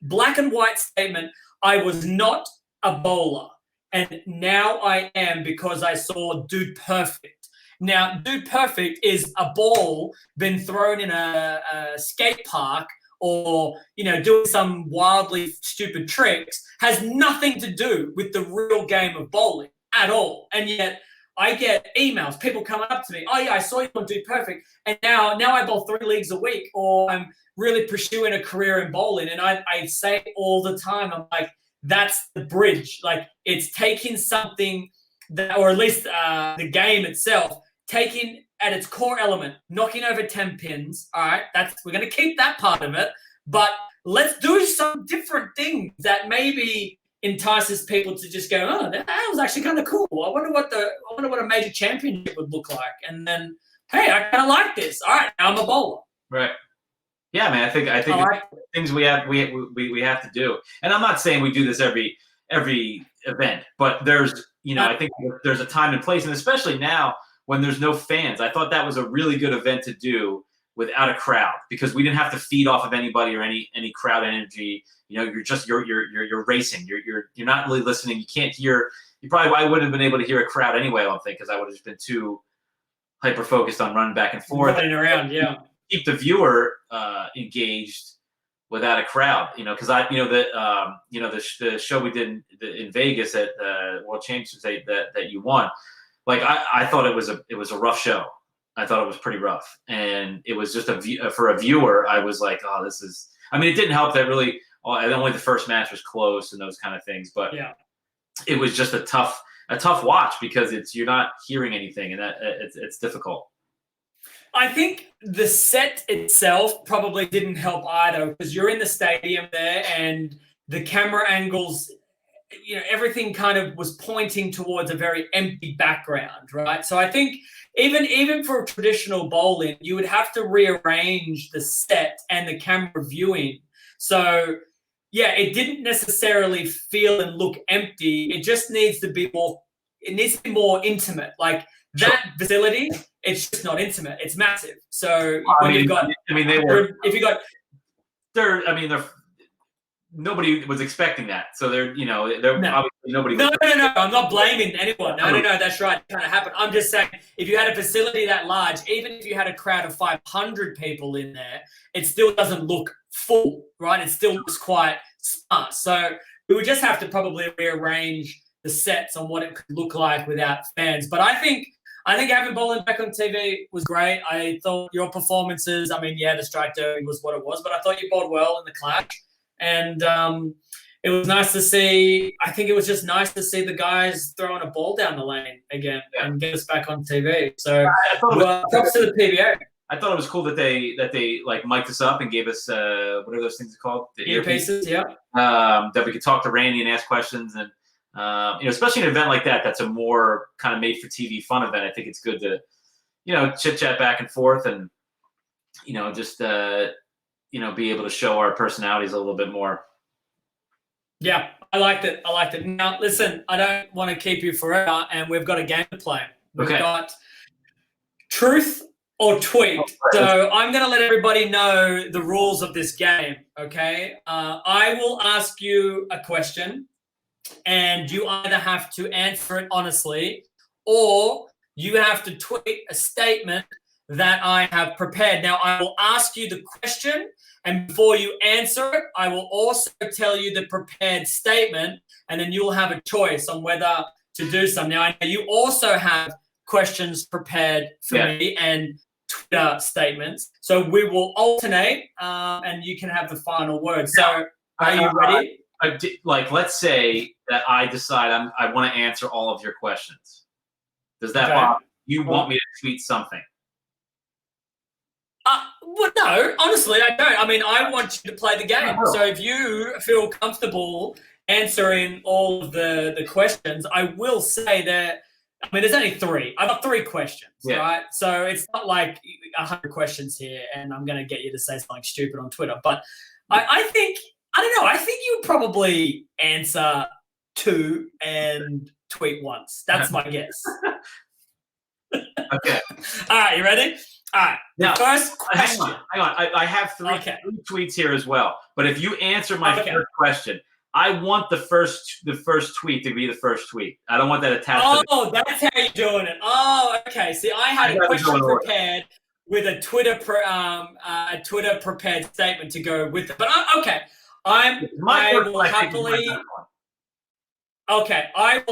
black and white statement, I was not a bowler, and now I am because I saw Dude Perfect. Now, Dude Perfect is a ball been thrown in a skate park or, doing some wildly stupid tricks, has nothing to do with the real game of bowling at all. And yet I get emails, people coming up to me, oh yeah, I saw you on Dude Perfect, and now I bowl 3 leagues a week, or I'm really pursuing a career in bowling. And I say all the time, I'm like, that's the bridge. Like it's taking something that, or at least the game itself, taking at its core element, knocking over 10 pins. All right, we're going to keep that part of it, but let's do some different things that maybe entices people to just go, oh, that was actually kind of cool. I wonder what a major championship would look like. And then, hey, I kind of like this. All right, now I'm a bowler. Right. Yeah, man. I think it's things we have to do. And I'm not saying we do this every event, but there's I think there's a time and place, and especially now when there's no fans. I thought that was a really good event to do without a crowd, because we didn't have to feed off of anybody or any crowd energy. You're just you're racing. You're not really listening. You can't hear. I wouldn't have been able to hear a crowd anyway, I don't think, because I would have just been too hyper focused on running back and forth. Running around, yeah. Keep the viewer engaged without a crowd, because the show we did in Vegas at World Championships that you won, like I thought it was a rough show. I thought it was pretty rough, and it was just for a viewer. I was like, oh, this is. I mean, it didn't help that really only the first match was close and those kind of things, but yeah, it was just a tough watch because you're not hearing anything, and that it's difficult. I think the set itself probably didn't help either, because you're in the stadium there and the camera angles, everything kind of was pointing towards a very empty background, right? So I think even for traditional bowling, you would have to rearrange the set and the camera viewing. So yeah, it didn't necessarily feel and look empty. It just needs to be more intimate. Like that facility, it's just not intimate. It's massive. So nobody was expecting that. So obviously nobody. No. I'm not blaming anyone. No. That's right. It kind of happened. I'm just saying, if you had a facility that large, even if you had a crowd of 500 people in there, it still doesn't look full, right? It still looks quite sparse. So we would just have to probably rearrange the sets on what it could look like without fans. But I think having bowling back on TV was great. I thought your performances, the strike derby was what it was, but I thought you bowled well in the clash. And it was nice to see. I think it was just nice to see the guys throwing a ball down the lane again and get us back on TV. So props to the PBA. I thought it was cool that they like mic'd us up and gave us what are those things called? The earpieces, yeah. That we could talk to Randy and ask questions, and especially an event like that, that's a more kind of made for TV fun event. I think it's good to chit chat back and forth, and just be able to show our personalities a little bit more. Yeah, I liked it. Now, listen, I don't want to keep you forever, and we've got a game to play. We've got truth or tweet. So I'm going to let everybody know the rules of this game, okay? I will ask you a question, and you either have to answer it honestly, or you have to tweet a statement that I have prepared. Now, I will ask you the question, and before you answer it, I will also tell you the prepared statement, and then you'll have a choice on whether to do something. Now, I know you also have questions prepared for Yeah. me and Twitter statements. So we will alternate, and you can have the final word. So are you ready? Like, let's say that I decide I want to answer all of your questions. Does that bother you? Want me to tweet something? Well, no, honestly, I don't. I mean, I want you to play the game. So if you feel comfortable answering all of the questions, I will say that, I mean, there's only 3. I've got 3 questions, right? So it's not like 100 questions here and I'm going to get you to say something stupid on Twitter. But I think, I don't know, I think you would probably answer 2 and tweet once. That's my guess. Okay. All right, you ready? All right. Now, first question. Hang on. I have 3 tweets here as well. But if you answer my first question, I want the first tweet to be the first tweet. I don't want that attached. Oh, that's how you're doing it. Oh, okay. See, I had a question prepared with a Twitter prepared statement to go with it. But okay, I will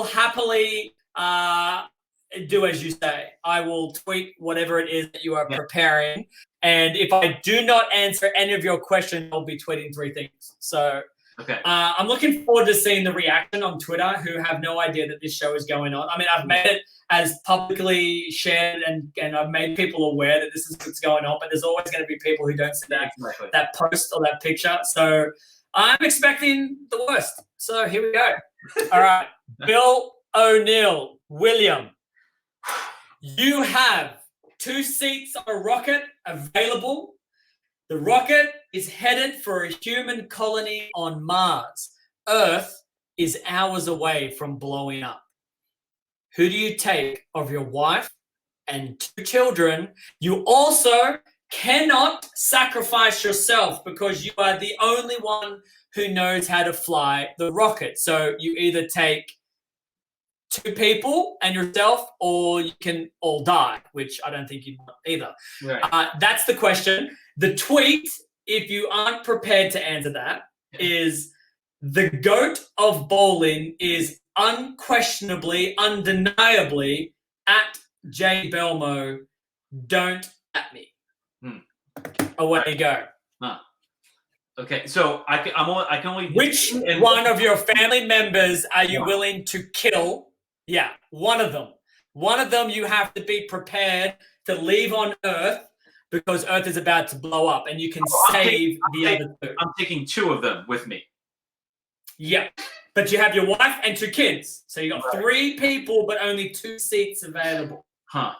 happily do as you say. I will tweet whatever it is that you are preparing. And if I do not answer any of your questions, I'll be tweeting 3 things. So I'm looking forward to seeing the reaction on Twitter who have no idea that this show is going on. I mean, I've made it as publicly shared and I've made people aware that this is what's going on, but there's always going to be people who don't see that post or that picture. So I'm expecting the worst. So here we go. All right. Bill O'Neill, William, you have 2 seats on a rocket available. The rocket is headed for a human colony on Mars. Earth is hours away from blowing up. Who do you take of your wife and 2 children? You also cannot sacrifice yourself because you are the only one who knows how to fly the rocket. So you either take 2 people and yourself, or you can all die, which I don't think you'd want either. Right. That's the question. The tweet, if you aren't prepared to answer that, is the GOAT of bowling is unquestionably, undeniably at J Belmo. Don't at me. Away you go. Okay, so I can only. Which one of your family members are you willing to kill? Yeah, one of them. One of them you have to be prepared to leave on Earth because Earth is about to blow up, and you can save the other 2. I'm taking 2 of them with me. Yeah, but you have your wife and 2 kids, so you got 3 people, but only 2 seats available. All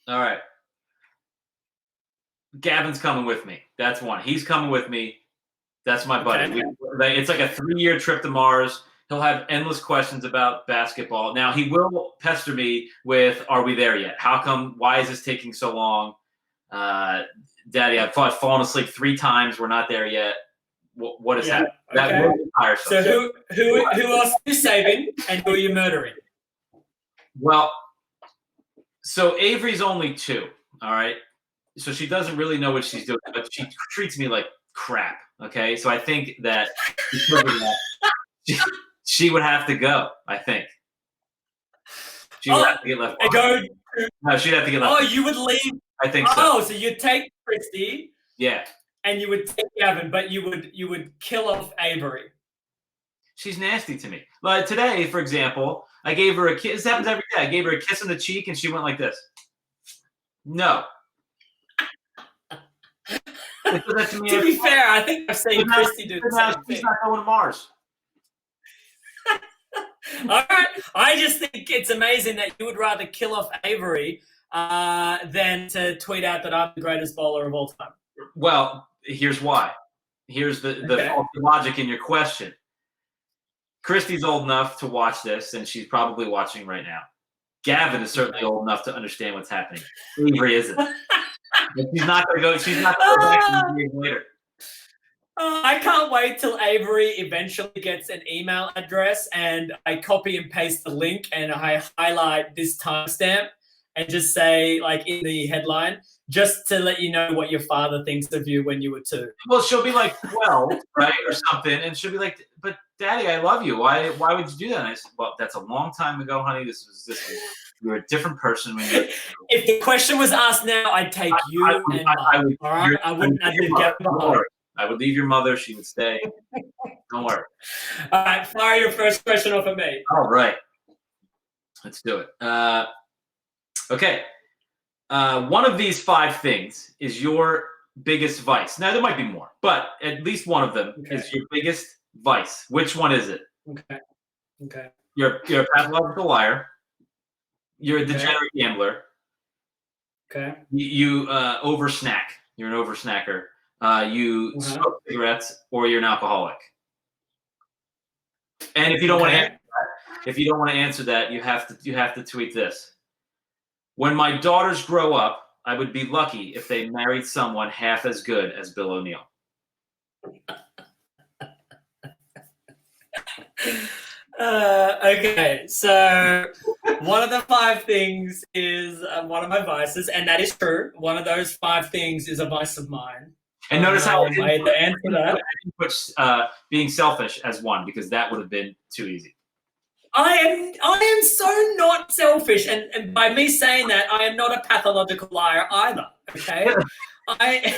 right. Gavin's coming with me. That's one. He's coming with me. That's my buddy. Okay. It's like a 3-year trip to Mars. He'll have endless questions about basketball. Now, he will pester me with, are we there yet? How come? Why is this taking so long? Daddy, I've fallen asleep 3 times. We're not there yet. What is happening? That will be tiresome. So who else are you saving and who are you murdering? Well, so Avery's only 2, all right? So she doesn't really know what she's doing, but she treats me like crap, okay? So I think that she would have to go, I think. She would have to get left behind. No, she'd have to get left behind. Oh, you would leave? I think so. Oh, so you'd take Christy. Yeah. And you would take Gavin, but you would kill off Avery. She's nasty to me. Like today, for example, I gave her a kiss. This happens every day. I gave her a kiss on the cheek, and she went like this. No. To be fair, I think I've seen Christy do the same thing. She's not going to Mars. All right. I just think it's amazing that you would rather kill off Avery than to tweet out that I'm the greatest bowler of all time. Well, here's why. Here's the logic in your question. Christy's old enough to watch this, and she's probably watching right now. Gavin is certainly old enough to understand what's happening. Avery isn't. She's not going to go. She's not going to go back years later. I can't wait till Avery eventually gets an email address and I copy and paste the link and I highlight this timestamp and just say, like in the headline, just to let you know what your father thinks of you when you were 2. Well, she'll be like 12, right, or something, and she'll be like, "But Daddy, I love you. Why would you do that? And I said, well, that's a long time ago, honey. You were a different person when you were. If the question was asked now, I'd take you and Mom. All right, I wouldn't have to get behind. I would leave your mother. She would stay. Don't worry. All right, fire your first question off of me. All right. Let's do it. Okay. One of these 5 things is your biggest vice. Now, there might be more, but at least one of them is your biggest vice. Which one is it? Okay. You're a pathological liar. You're a degenerate gambler. Okay. You over snack. You're an over snacker. You smoke cigarettes, or you're an alcoholic. And if you don't want to answer that, you have to tweet this. When my daughters grow up, I would be lucky if they married someone half as good as Bill O'Neill. Okay, so one of the 5 things is one of my vices, and that is true. One of those 5 things is a vice of mine. And notice how I didn't put being selfish as one, because that would have been too easy. I am so not selfish, and by me saying that, I am not a pathological liar either. Okay, I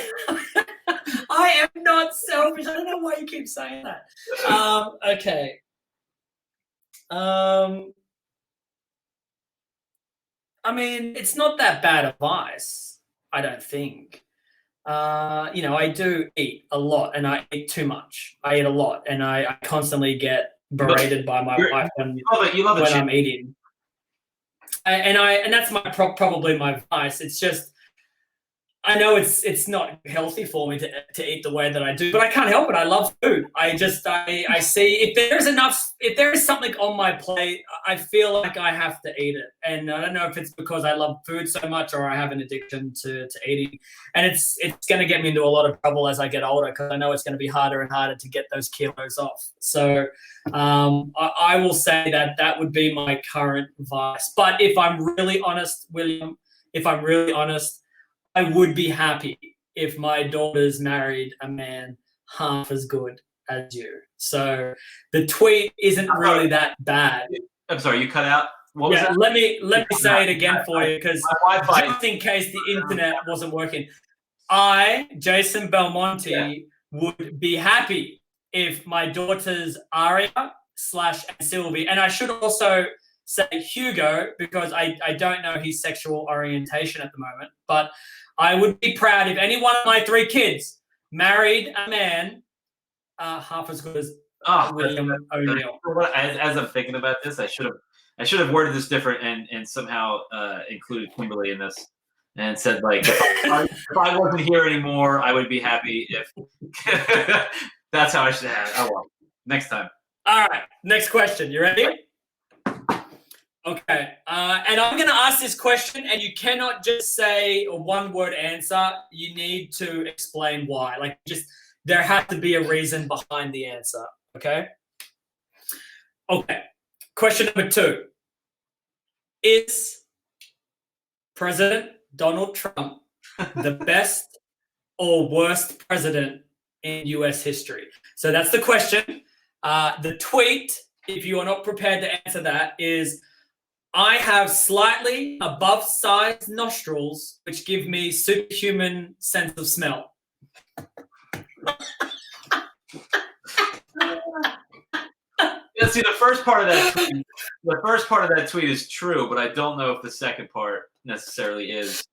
am not selfish. I don't know why you keep saying that. Okay. I mean, it's not that bad a vice, I don't think. I do eat a lot, and I eat too much. I eat a lot, and I constantly get berated by my wife when I'm eating. And that's probably my vice. It's just, I know it's not healthy for me to eat the way that I do, but I can't help it. I love food. I see if there is something on my plate, I feel like I have to eat it. And I don't know if it's because I love food so much or I have an addiction to eating. And it's going to get me into a lot of trouble as I get older, because I know it's going to be harder and harder to get those kilos off. So I will say that would be my current vice. But if I'm really honest, William, I would be happy if my daughters married a man half as good as you. So the tweet isn't really that bad. I'm sorry, you cut out? What was that? Let me say it again for you, because just in case the internet wasn't working. I, Jason Belmonte, would be happy if my daughters Aria / Sylvie, and I should also say Hugo, because I don't know his sexual orientation at the moment, but I would be proud if any one of my 3 kids married a man half as good as William O'Neill. As I'm thinking about this, I should have worded this different and somehow included Kimberly in this and said, like, if I wasn't here anymore, I would be happy if. That's how I should have it. Oh well, next time. All right, next question. You ready? Okay, and I'm going to ask this question, and you cannot just say a one-word answer. You need to explain why. Like, there has to be a reason behind the answer. Okay. Question number 2: Is President Donald Trump the best or worst president in U.S. history? So that's the question. The tweet, if you are not prepared to answer that, is: I have slightly above-sized nostrils, which give me superhuman sense of smell. Yeah, see, the first part of that tweet is true, but I don't know if the second part necessarily is.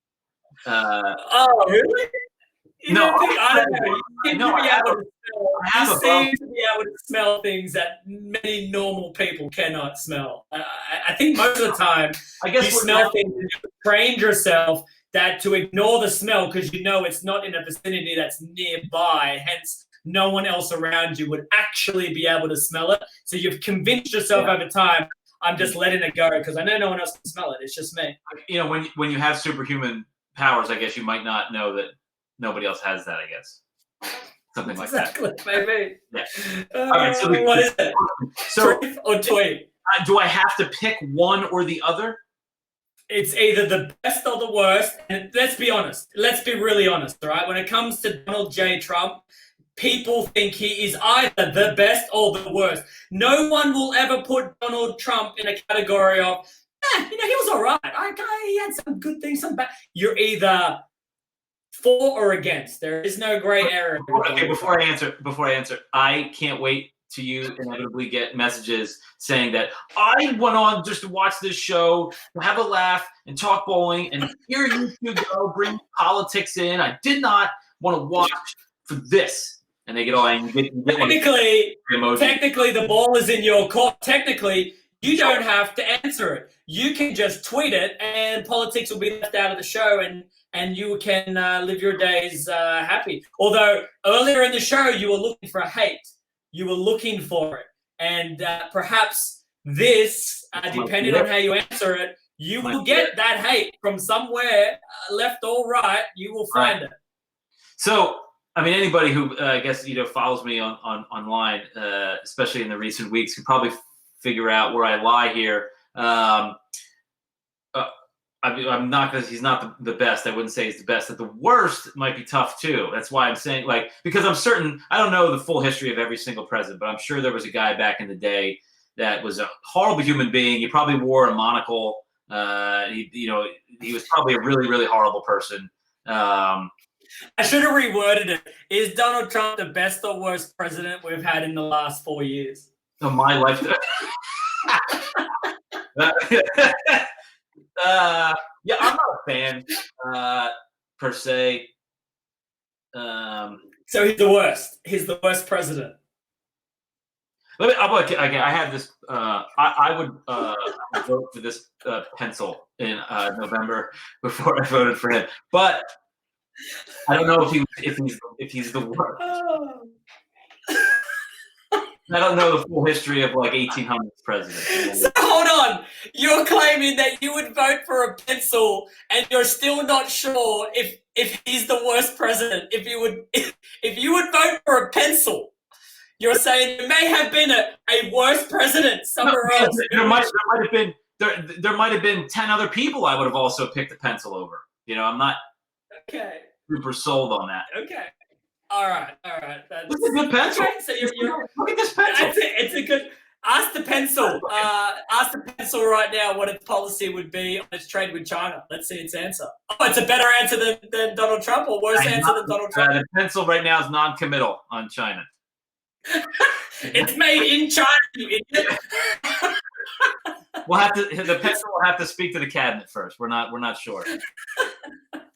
Oh, really? I don't know. You seem to be able to smell things that many normal people cannot smell. I think most of the time, you smell things and you've trained yourself that to ignore the smell because you know it's not in a vicinity that's nearby. Hence, no one else around you would actually be able to smell it. So you've convinced yourself over time, I'm just letting it go because I know no one else can smell it. It's just me. When you have superhuman powers, I guess you might not know that nobody else has that, I guess. Something like that. Exactly, maybe. Yeah. All right, so what is it? Truth or tweet? Do I have to pick one or the other? It's either the best or the worst. And let's be honest. Let's be really honest, all right? When it comes to Donald J. Trump, people think he is either the best or the worst. No one will ever put Donald Trump in a category of, he was all right. He had some good things, some bad. You're either for or against. There is no gray area. Okay, before I answer, I can't wait to you inevitably get messages saying that I went on just to watch this show, to have a laugh and talk bowling, and here you two go, bring politics in. I did not want to watch for this. And they get all angry. Technically, the ball is in your court. Technically, you don't have to answer it. You can just tweet it, and politics will be left out of the show, and you can live your days happy. Although earlier in the show, you were looking for hate. You were looking for it. And perhaps this, depending on how you answer it, you will get that hate from somewhere, left or right. You will find it. So, I mean, anybody who I guess follows me on online, especially in the recent weeks, can probably figure out where I lie here. I'm not because he's not the best. I wouldn't say he's the best. That the worst might be tough too. That's why I'm saying, because I'm certain I don't know the full history of every single president, but I'm sure there was a guy back in the day that was a horrible human being. He probably wore a monocle. He was probably a really, really horrible person. I should have reworded it. Is Donald Trump the best or worst president we've had in the last 4 years? Of my lifetime. Yeah, I'm not a fan per se. So he's the worst. He's the worst president. I have this. I would vote for this pencil in November before I voted for him, but I don't know if he's the worst. I don't know the full history of 1800s presidents. So hold on, you're claiming that you would vote for a pencil, and you're still not sure if he's the worst president. If you would vote for a pencil, you're saying there may have been a worse president somewhere else. There might have been 10 other people I would have also picked a pencil over. I'm not super sold on that. Okay. All right. This is a good pencil. Okay, so you're, look at this pencil. It's a good. Ask the pencil. Ask the pencil right now what its policy would be on its trade with China. Let's see its answer. Oh, it's a better answer than Donald Trump, or worse answer than Donald Trump. The pencil right now is non-committal on China. It's made in China, you idiot. The pencil will have to speak to the cabinet first. We're not sure.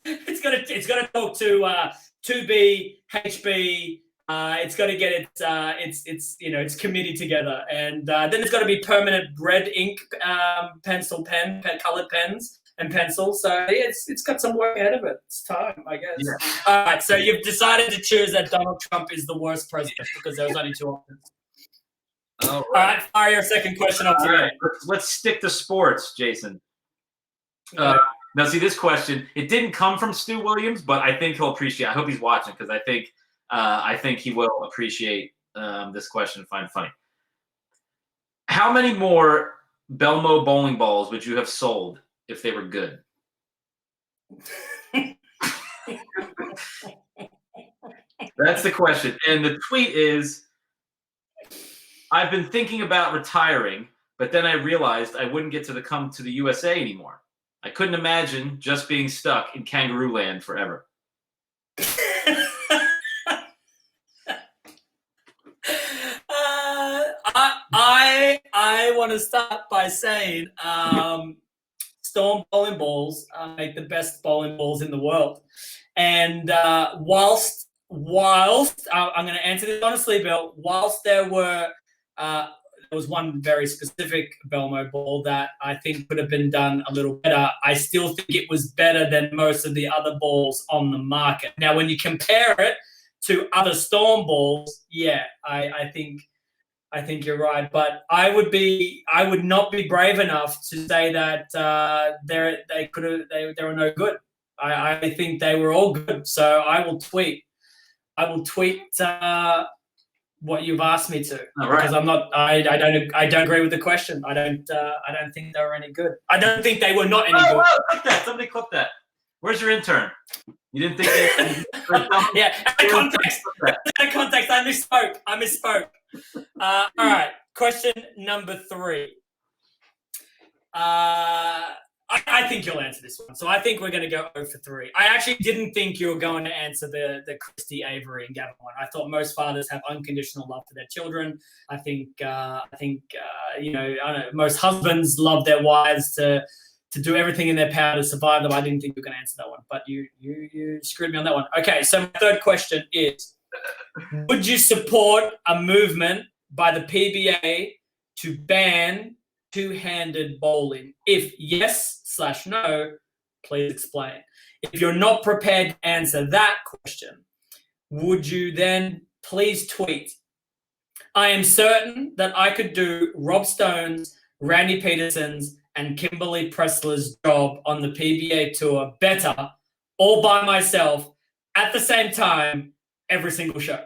It's gonna talk to 2B, HB. It's got to get its committee together, and then there's got to be permanent red ink colored pens and pencils. So it's got some work ahead of it. It's time, I guess. Yeah. All right. So you've decided to choose that Donald Trump is the worst president because there was only two options. All right. Fire your second question up to me. Let's stick to sports, Jason. Now, see this question. It didn't come from Stu Williams, but I think he'll appreciate. I hope he's watching because I think he will appreciate this question and find it funny. How many more BELMO bowling balls would you have sold if they were good? That's the question. And the tweet is, I've been thinking about retiring, but then I realized I wouldn't get to come to the USA anymore. I couldn't imagine just being stuck in kangaroo land forever. I want to start by saying Storm bowling balls make the best bowling balls in the world. And whilst I'm going to answer this honestly, Bill, whilst there was one very specific BELMO ball that I think could have been done a little better, I still think it was better than most of the other balls on the market. Now, when you compare it to other Storm balls, yeah, I think you're right, but I would not be brave enough to say that they were no good. I think they were all good. So I will tweet what you've asked me to, because I'm not. I don't agree with the question. I don't think they were any good. I don't think they were not any good. Clip that. Somebody clip that. Where's your intern? You didn't think yeah, out of context. Out of context, I misspoke. All right, question number 3. I think you'll answer this one. So I think we're going to go 0 for 3. I actually didn't think you were going to answer the Christy, Avery, and Gavin one. I thought most fathers have unconditional love for their children. I think you know, I don't know, most husbands love their wives to do everything in their power to survive them. I didn't think you were going to answer that one, but you screwed me on that one. Okay, so my third question is, would you support a movement by the PBA to ban two-handed bowling? If yes/no, please explain. If you're not prepared to answer that question, would you then please tweet, I am certain that I could do Rob Stone's, Randy Peterson's, and Kimberly Pressler's job on the PBA tour better all by myself at the same time every single show?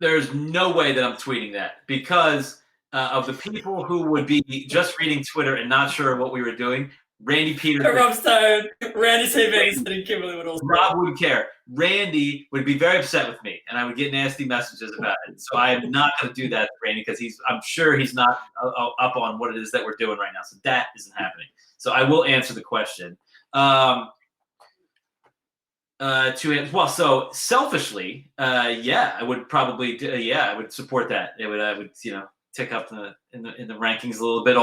There's no way that I'm tweeting that because of the people who would be just reading Twitter and not sure what we were doing. Randy Peterson, Rob Stone, Randy Peterson, and Kimberly would also. Rob wouldn't care. Randy would be very upset with me, and I would get nasty messages about it. So I am not going to do that to Randy because I'm sure he's not up on what it is that we're doing right now. So that isn't happening. So I will answer the question. Well, so selfishly, yeah, I would probably, I would support that. I would, tick up in the rankings a little bit.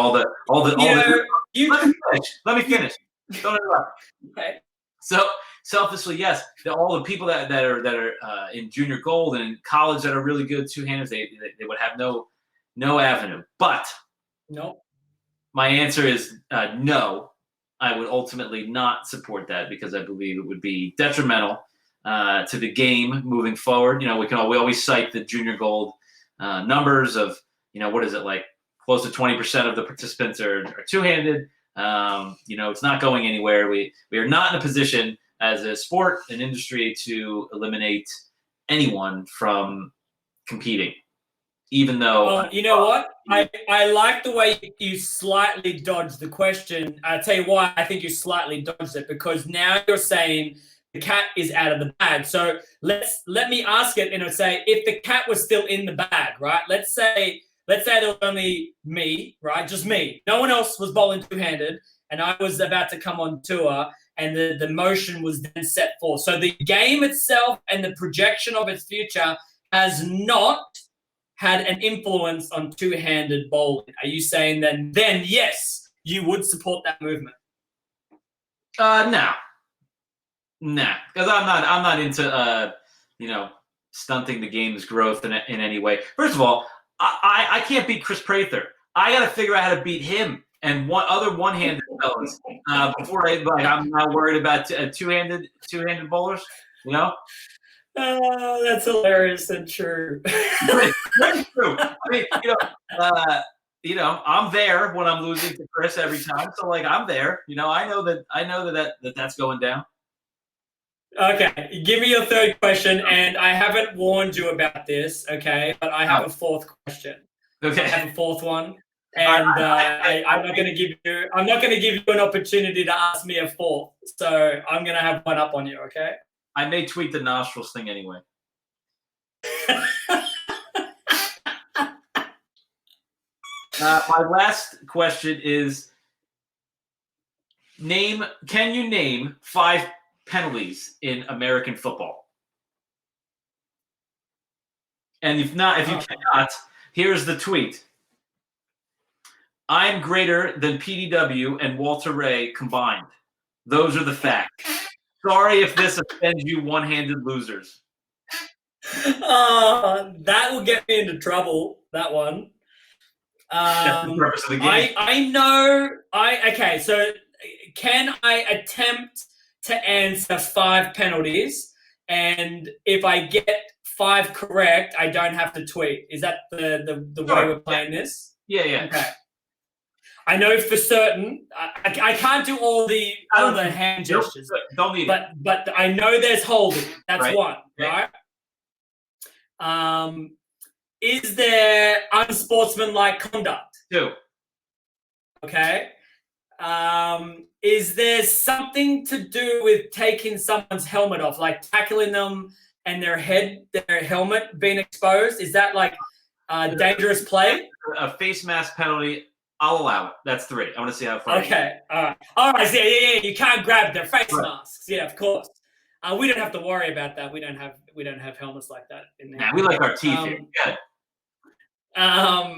Let me finish. Don't interrupt. Okay. So selfishly, yes, all the people that are in junior gold and in college that are really good two-handers, they would have no avenue. But no, my answer is no. I would ultimately not support that because I believe it would be detrimental to the game moving forward. We always cite the junior gold numbers of, what is it, like close to 20% of the participants are two-handed. It's not going anywhere. We are not in a position as a sport and industry to eliminate anyone from competing. Even though, well, you know what? I like the way you slightly dodged the question. I'll tell you why I think you slightly dodged it, because now you're saying the cat is out of the bag. So let me ask it and say, if the cat was still in the bag, right? Let's say there was only me, right? Just me. No one else was bowling two-handed, and I was about to come on tour, and the motion was then set forth. So the game itself and the projection of its future has not had an influence on two-handed bowling. Are you saying then yes, you would support that movement? No, because I'm not into stunting the game's growth in any way. First of all, I can't beat Chris Prather. I got to figure out how to beat him and other one-handed fellas before I'm not worried about two-handed bowlers. Oh, that's hilarious and true. That's true. I mean, I'm there when I'm losing to Chris every time. So I'm there. I know that's going down. Okay, give me your third question, and I haven't warned you about this, okay? But I have a fourth question. Okay, I have a fourth one, and I'm not going to give you an opportunity to ask me a fourth. So I'm going to have one up on you, okay? I may tweet the nostrils thing anyway. My last question is: can you name 5 penalties in American football? And if you cannot, here's the tweet. I'm greater than PDW and Walter Ray combined. Those are the facts. Sorry if this offends you one-handed losers. That will get me into trouble, that one. That's the purpose of the game. Okay, so can I attempt to answer 5 penalties, and if I get 5 correct, I don't have to tweet? Is that the way we're playing this? Yeah. Okay. I know for certain. I can't do all the hand gestures. Don't need it. But I know there's holding. That's right. one, right? Is there unsportsmanlike conduct? 2. Okay. Is there something to do with taking someone's helmet off, like tackling them and their helmet being exposed? Is that like dangerous play? A face mask penalty, I'll allow it. That's 3. I want to see how far. Okay, all right. So yeah. You can't grab their face masks. Yeah, of course. We don't have to worry about that. We don't have helmets like that in there. Yeah, we like our teeth here. Yeah.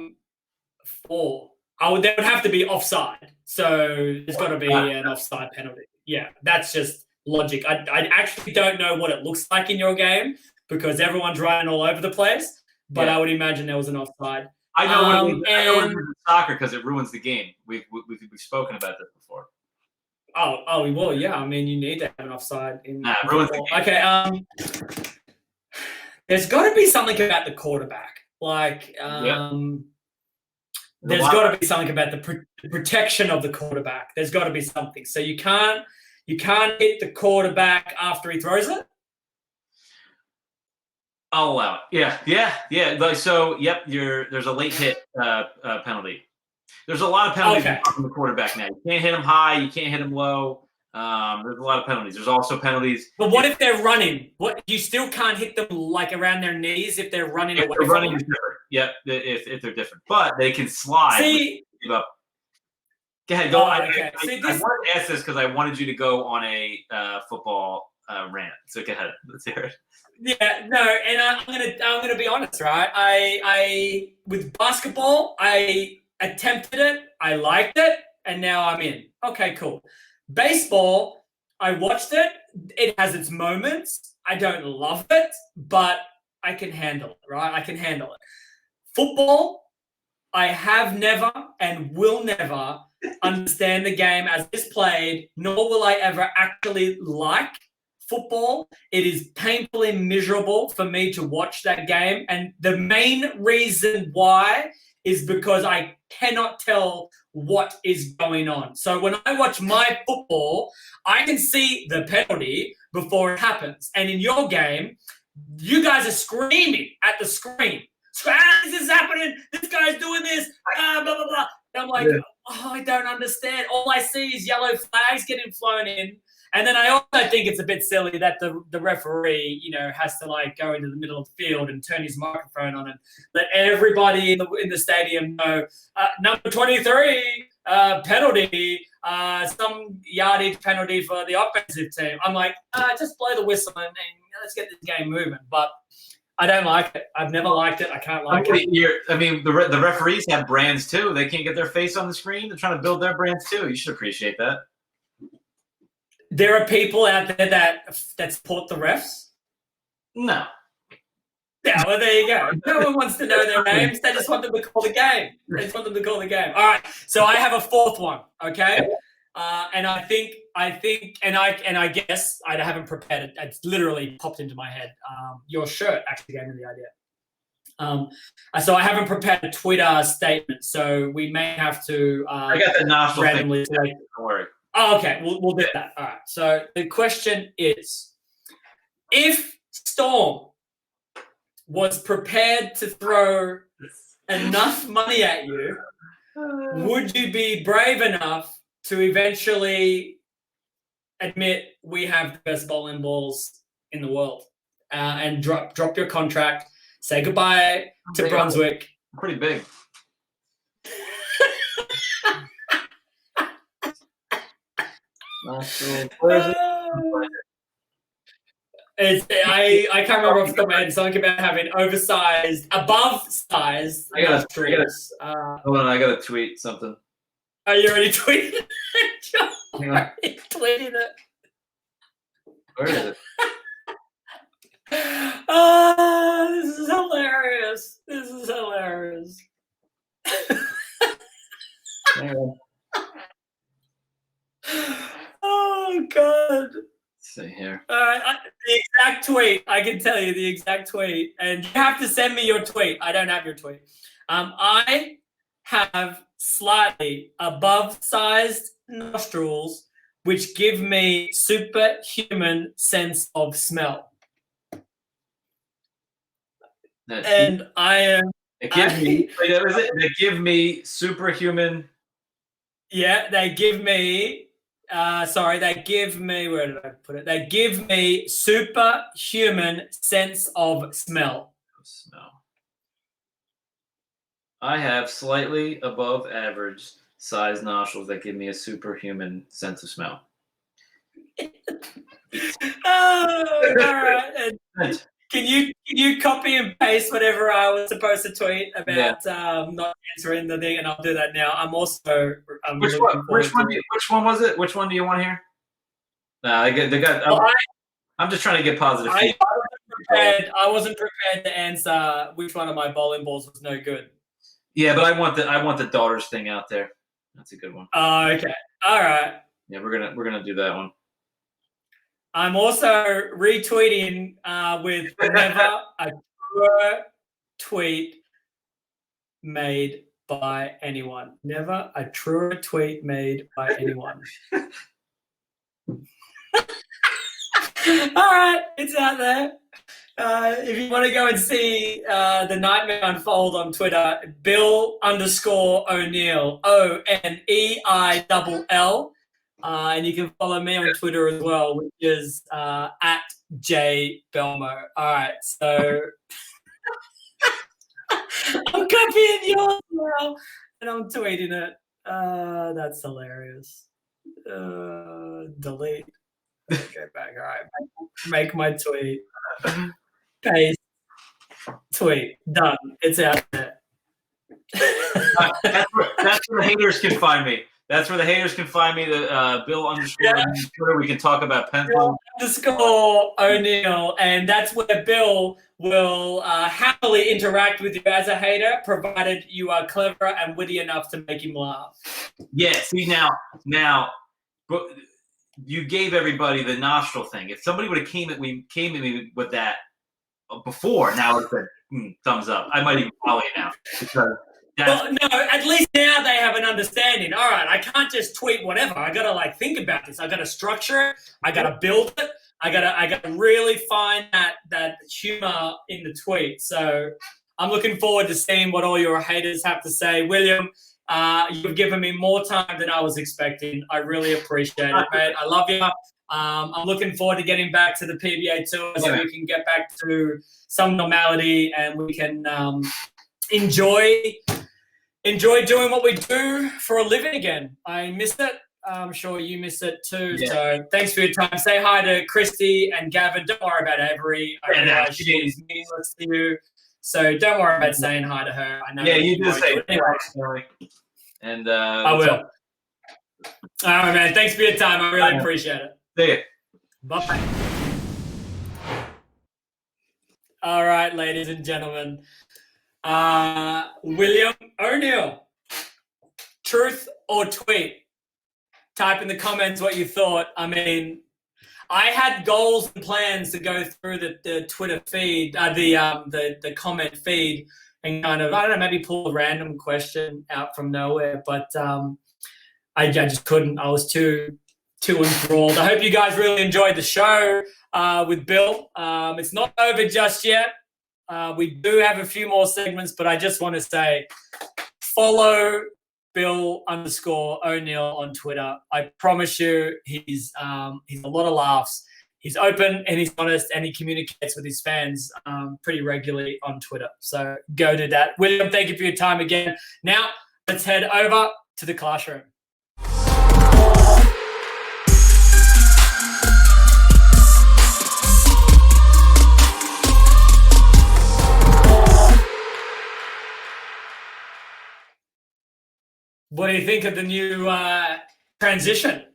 4. There would have to be offside. So there's got to be an offside penalty. Yeah, that's just logic. I actually don't know what it looks like in your game because everyone's running all over the place. But I would imagine there was an offside. I know what it is in soccer because it ruins the game. We've spoken about this before. Oh, well, yeah. I mean, you need to have an offside in ruins the game. Okay. There's got to be something about the quarterback. Like, there's got to be something about the protection of the quarterback. There's got to be something. So you can't hit the quarterback after he throws it. I'll allow it. Yeah. Like, so, yep. There's a late hit penalty. There's a lot of penalties from the quarterback now. You can't hit him high. You can't hit him low. There's a lot of penalties. There's also penalties. But what if they're running? What you still can't hit them like around their knees if they're running away. They're running different. Yep. If they're different, but they can slide. See. Go ahead. Go. I See, wanted to ask this because I wanted you to go on a football rant. So go ahead. Let's hear it. Yeah, no, and I'm gonna be honest, right? I with basketball, I attempted it, I liked it, and now I'm in. Okay, cool. Baseball, I watched it. It has its moments. I don't love it, but I can handle it, right? I can handle it. Football, I have never and will never understand the game as it's played, nor will I ever actually like football. It is painfully miserable for me to watch that game. And the main reason why is because I cannot tell what is going on. So when I watch my football, I can see the penalty before it happens. And in your game, you guys are screaming at the screen. This is happening. This guy's doing this. Blah, blah, blah. And I'm like, I don't understand. All I see is yellow flags getting flown in. And then I also think it's a bit silly that the referee, has to like go into the middle of the field and turn his microphone on and let everybody in the stadium know number 23 penalty, some yardage penalty for the offensive team. I'm like, just blow the whistle and let's get this game moving. But I don't like it. I've never liked it. I can't like it. The referees have brands too. They can't get their face on the screen. They're trying to build their brands too. You should appreciate that. There are people out there that support the refs? No. Yeah, well, there you go. No one wants to know their names. They just want them to call the game. All right. So I have a fourth one, okay? And I guess I haven't prepared it. It's literally popped into my head. Your shirt actually gave me the idea. So I haven't prepared a Twitter statement, so we may have to I got the nostril randomly. Don't worry. Oh, okay. We'll do that. All right. So the question is, if Storm was prepared to throw enough money at you, would you be brave enough to eventually admit we have the best bowling balls in the world and drop your contract, say goodbye to Brunswick? Pretty big. I can't remember off the top of my head. Something about having above sized. Hold on, I gotta tweet something. Are you already tweeting? You're already tweeting it. Where is it? Oh, this is hilarious. Oh, God. Let's see here. The exact tweet. I can tell you the exact tweet. And you have to send me your tweet. I don't have your tweet. I have slightly above-sized nostrils, which give me superhuman sense of smell. And I am... They give me superhuman Yeah, they give me. They give me. Where did I put it? They give me superhuman sense of smell. Smell. I have slightly above average size nostrils that give me a superhuman sense of smell. Oh, all right. And can you copy and paste whatever I was supposed to tweet about not answering the thing, and I'll do that now. I'm also Which one was it? Which one do you want here? I'm just trying to get positive feedback. I wasn't prepared to answer which one of my bowling balls was no good. Yeah, but I want the daughters thing out there. That's a good one. Oh, okay. All right. Yeah, we're gonna do that one. I'm also retweeting with never a truer tweet made by anyone. Never a truer tweet made by anyone. All right, it's out there. If you want to go and see the nightmare unfold on Twitter, Bill_O'Neill, ONEILL. And you can follow me on Twitter as well, which is at @JBelmo. All right, so I'm copying yours now, and I'm tweeting it. That's hilarious. Delete. Go back. All right, make my tweet. Paste. Tweet. Done. It's out there. That's where the haters can find me. That's where the haters can find me. The Bill_Twitter. We can talk about pencil. Bill_O'Neill, and that's where Bill will happily interact with you as a hater, provided you are clever and witty enough to make him laugh. Yeah. See now, but you gave everybody the nostril thing. If somebody would have came at me with that before, now it's a thumbs up. I might even follow you now because. Well, no, at least now they have an understanding. All right, I can't just tweet whatever. I gotta think about this. I gotta structure it. I gotta build it. I gotta really find that humor in the tweet. So I'm looking forward to seeing what all your haters have to say. William, you've given me more time than I was expecting. I really appreciate it, mate. I love you. I'm looking forward to getting back to the PBA tour so we can get back to some normality and we can enjoy doing what we do for a living again. I miss it. I'm sure you miss it too. Yeah. So thanks for your time. Say hi to Christy and Gavin. Don't worry about Avery. I realize she's meaningless to you. So don't worry about saying hi to her. I know. Yeah, you just say anyway. And I will. All right, man. Thanks for your time. I really appreciate it. See you. Bye. All right, ladies and gentlemen. William O'Neill, truth or tweet? Type in the comments what you thought. I mean, I had goals and plans to go through the Twitter feed, the comment feed, and kind of, I don't know, maybe pull a random question out from nowhere, but I just couldn't. I was too enthralled. I hope you guys really enjoyed the show with Bill. It's not over just yet. We do have a few more segments, but I just want to say follow Bill_O'Neill on Twitter. I promise you he's a lot of laughs. He's open and he's honest and he communicates with his fans pretty regularly on Twitter. So go do that. William, thank you for your time again. Now let's head over to the classroom. What do you think of the new transition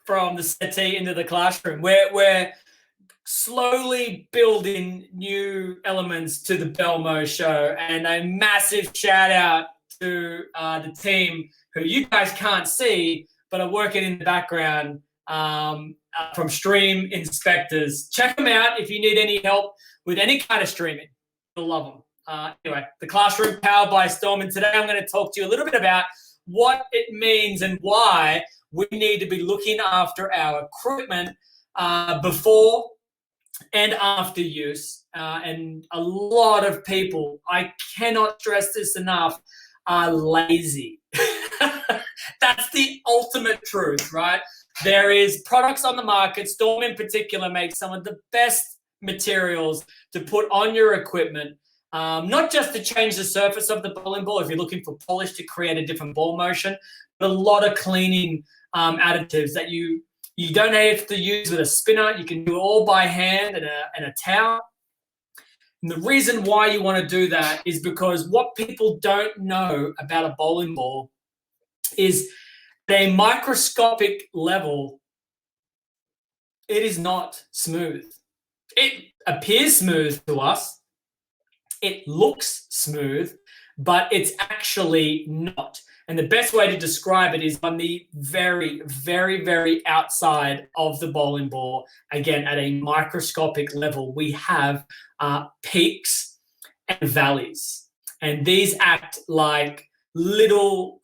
from the settee into the classroom? We're slowly building new elements to the BELMO Show, and a massive shout out to the team who you guys can't see but are working in the background from Stream Inspectors. Check them out if you need any help with any kind of streaming. You'll love them. Anyway, the classroom powered by Storm, and today I'm going to talk to you a little bit about what it means and why we need to be looking after our equipment before and after use. And a lot of people, I cannot stress this enough, are lazy. That's ultimate truth, right? There is products on the market. Storm in particular makes some of the best materials to put on your equipment, not just to change the surface of the bowling ball if you're looking for polish to create a different ball motion, but a lot of cleaning additives that you don't have to use with a spinner. You can do it all by hand and a towel. And the reason why you want to do that is because what people don't know about a bowling ball is at a microscopic level, it is not smooth. It appears smooth to us. It looks smooth, but it's actually not. And the best way to describe it is on the very, very, very outside of the bowling ball. Again, at a microscopic level, we have peaks and valleys. And these act like little,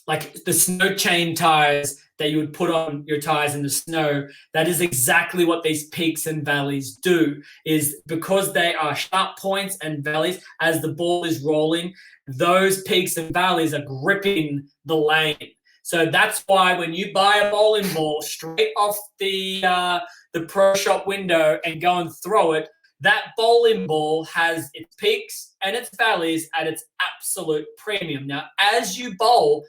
like the snow chain tires that you would put on your tires in the snow. That is exactly what these peaks and valleys do, is because they are sharp points and valleys as the ball is rolling, those peaks and valleys are gripping the lane. So that's why when you buy a bowling ball straight off the pro shop window and go and throw it, that bowling ball has its peaks and its valleys at its absolute premium. Now, as you bowl,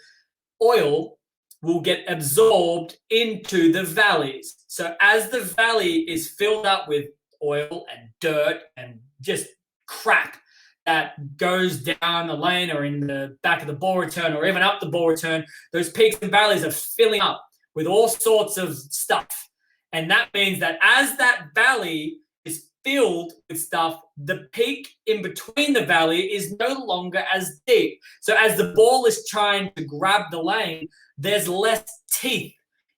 oil will get absorbed into the valleys. So as the valley is filled up with oil and dirt and just crap that goes down the lane or in the back of the ball return or even up the ball return, those peaks and valleys are filling up with all sorts of stuff. And that means that as that valley is filled with stuff, the peak in between the valley is no longer as deep. So as the ball is trying to grab the lane, there's less teeth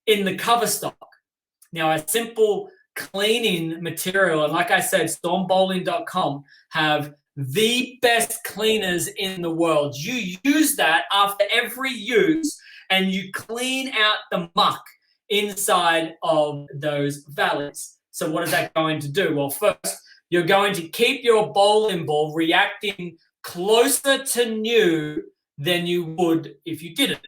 in the cover stock. Now, a simple cleaning material, and like I said, stormbowling.com have the best cleaners in the world. You use that after every use and you clean out the muck inside of those valleys. So what is that going to do? Well, first, you're going to keep your bowling ball reacting closer to new than you would if you didn't.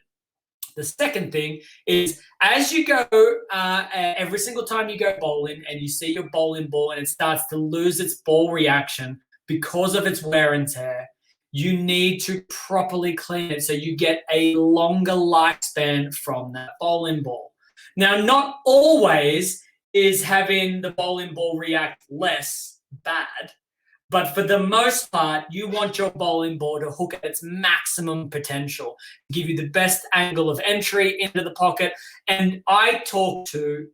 The second thing is, as you go, every single time you go bowling and you see your bowling ball and it starts to lose its ball reaction because of its wear and tear, you need to properly clean it so you get a longer lifespan from that bowling ball. Now, not always is having the bowling ball react less bad, but for the most part, you want your bowling ball to hook at its maximum potential, give you the best angle of entry into the pocket. And I talk to,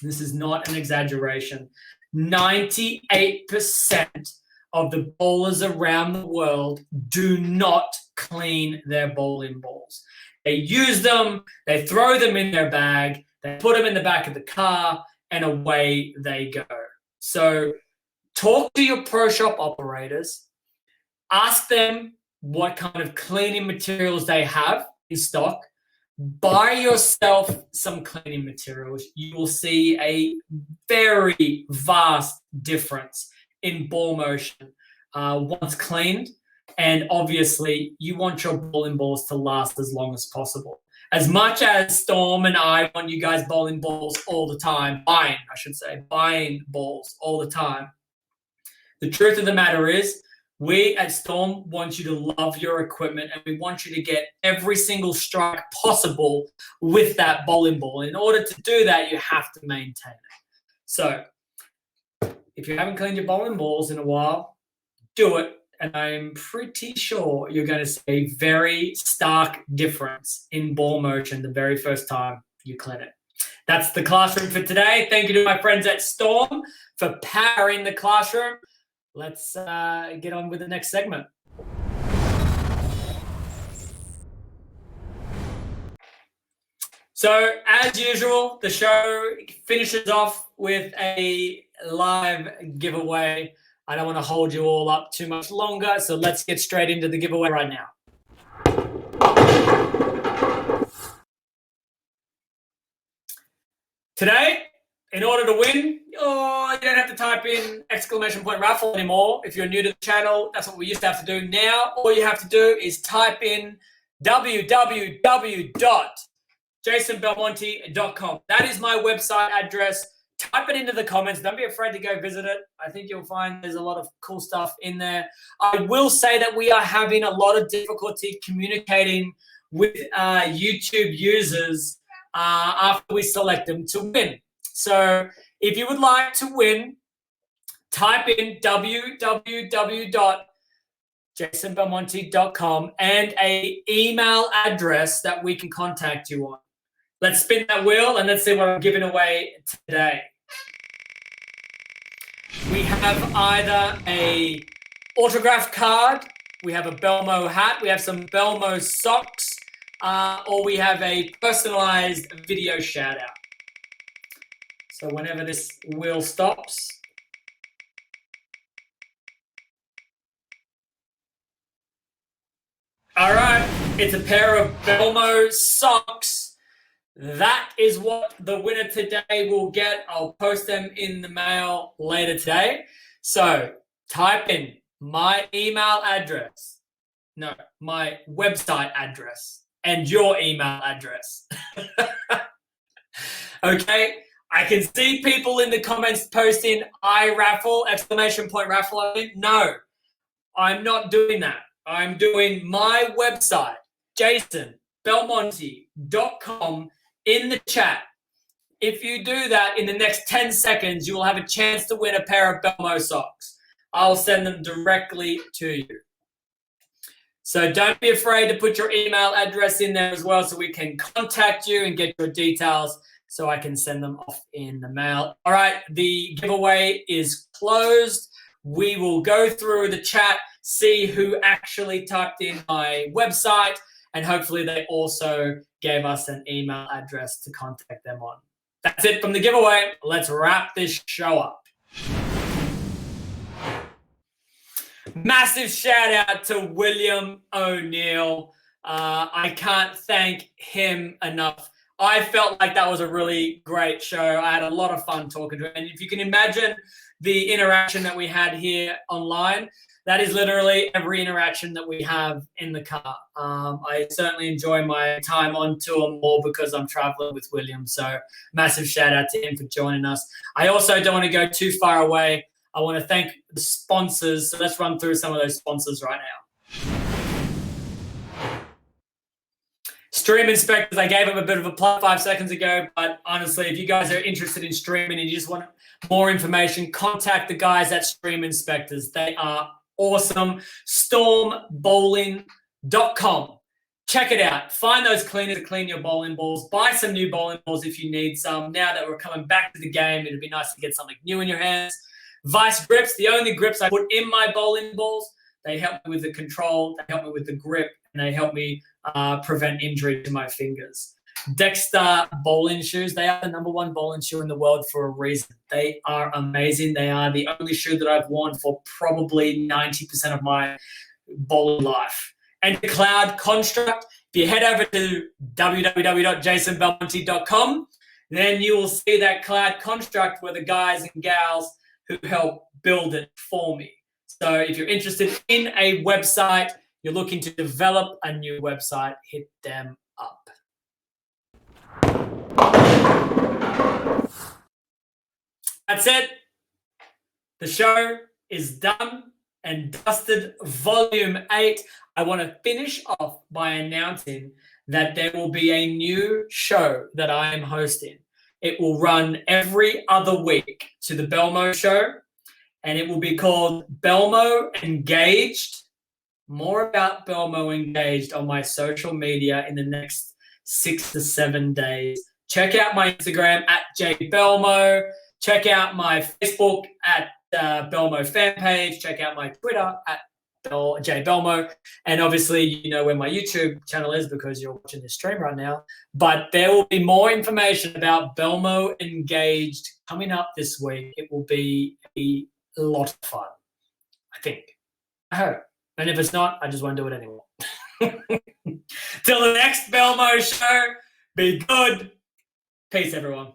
this is not an exaggeration, 98% of the bowlers around the world do not clean their bowling balls. They use them, they throw them in their bag, they put them in the back of the car, and away they go. So talk to your pro shop operators, ask them what kind of cleaning materials they have in stock, buy yourself some cleaning materials. You will see a very vast difference in ball motion once cleaned. And obviously, you want your bowling balls to last as long as possible. As much as Storm and I want you guys bowling balls all the time, buying balls all the time, the truth of the matter is, we at Storm want you to love your equipment and we want you to get every single strike possible with that bowling ball. In order to do that, you have to maintain it. So if you haven't cleaned your bowling balls in a while, do it. And I'm pretty sure you're going to see a very stark difference in ball motion the very first time you clean it. That's the classroom for today. Thank you to my friends at Storm for powering the classroom. Let's get on with the next segment. So, as usual, the show finishes off with a live giveaway. I don't want to hold you all up too much longer, so let's get straight into the giveaway right now. Today, in order to win, you don't have to type in !raffle anymore. If you're new to the channel, that's what we used to have to do. Now, all you have to do is type in www.jasonbelmonte.com. That is my website address. Type it into the comments. Don't be afraid to go visit it. I think you'll find there's a lot of cool stuff in there. I will say that we are having a lot of difficulty communicating with YouTube users after we select them to win. So if you would like to win, type in www.jasonbelmonte.com and an email address that we can contact you on. Let's spin that wheel and let's see what I'm giving away today. We have either a autograph card, we have a BELMO hat, we have some BELMO socks, or we have a personalized video shout out. So whenever this wheel stops, all right, it's a pair of BELMO socks. That is what the winner today will get. I'll post them in the mail later today. So type in my email address, no, my website address and your email address. Okay, I can see people in the comments posting I raffle, exclamation point raffle. No, I'm not doing that. I'm doing my website, jasonbelmonte.com, in the chat. If you do that in the next 10 seconds, you will have a chance to win a pair of BELMO socks. I'll send them directly to you. So don't be afraid to put your email address in there as well so we can contact you and get your details so I can send them off in the mail. All right, the giveaway is closed. We will go through the chat, see who actually typed in my website, and hopefully they also gave us an email address to contact them on. That's it from the giveaway. Let's wrap this show up. Massive shout out to William O'Neill. I can't thank him enough. I felt like that was a really great show. I had a lot of fun talking to him. And if you can imagine the interaction that we had here online, that is literally every interaction that we have in the car. I certainly enjoy my time on tour more because I'm traveling with William. So massive shout out to him for joining us. I also don't want to go too far away. I want to thank the sponsors. So let's run through some of those sponsors right now. Stream Inspectors, I gave them a bit of a plug 5 seconds ago, but honestly, if you guys are interested in streaming and you just want more information, contact the guys at Stream Inspectors. They are awesome. Stormbowling.com. Check it out. Find those cleaners to clean your bowling balls. Buy some new bowling balls if you need some. Now that we're coming back to the game, it'd be nice to get something new in your hands. Vice grips, the only grips I put in my bowling balls. They help me with the control, they help me with the grip, and they help me prevent injury to my fingers. Dexter bowling shoes, they are the #1 bowling shoe in the world for a reason. They are amazing. They are the only shoe that I've worn for probably 90% of my bowling life. And the Cloud Construct, if you head over to www.jasonbelmonte.com, then you will see that Cloud Construct where the guys and gals who help build it for me. So if you're interested in a website, you're looking to develop a new website, hit them up. That's it. The show is done and dusted. Volume 8. I want to finish off by announcing that there will be a new show that I am hosting. It will run every other week to the BELMO Show, and it will be called BELMO Engaged. More about BELMO Engaged on my social media in the next 6 to 7 days. Check out my Instagram at JBelmo. Check out my Facebook at BELMO fan page. Check out my Twitter at JBelmo. And obviously, you know where my YouTube channel is because you're watching this stream right now. But there will be more information about BELMO Engaged coming up this week. It will be a lot of fun, I think. I hope. And if it's not, I just won't do it anymore. Till the next BELMO show, be good. Peace, everyone.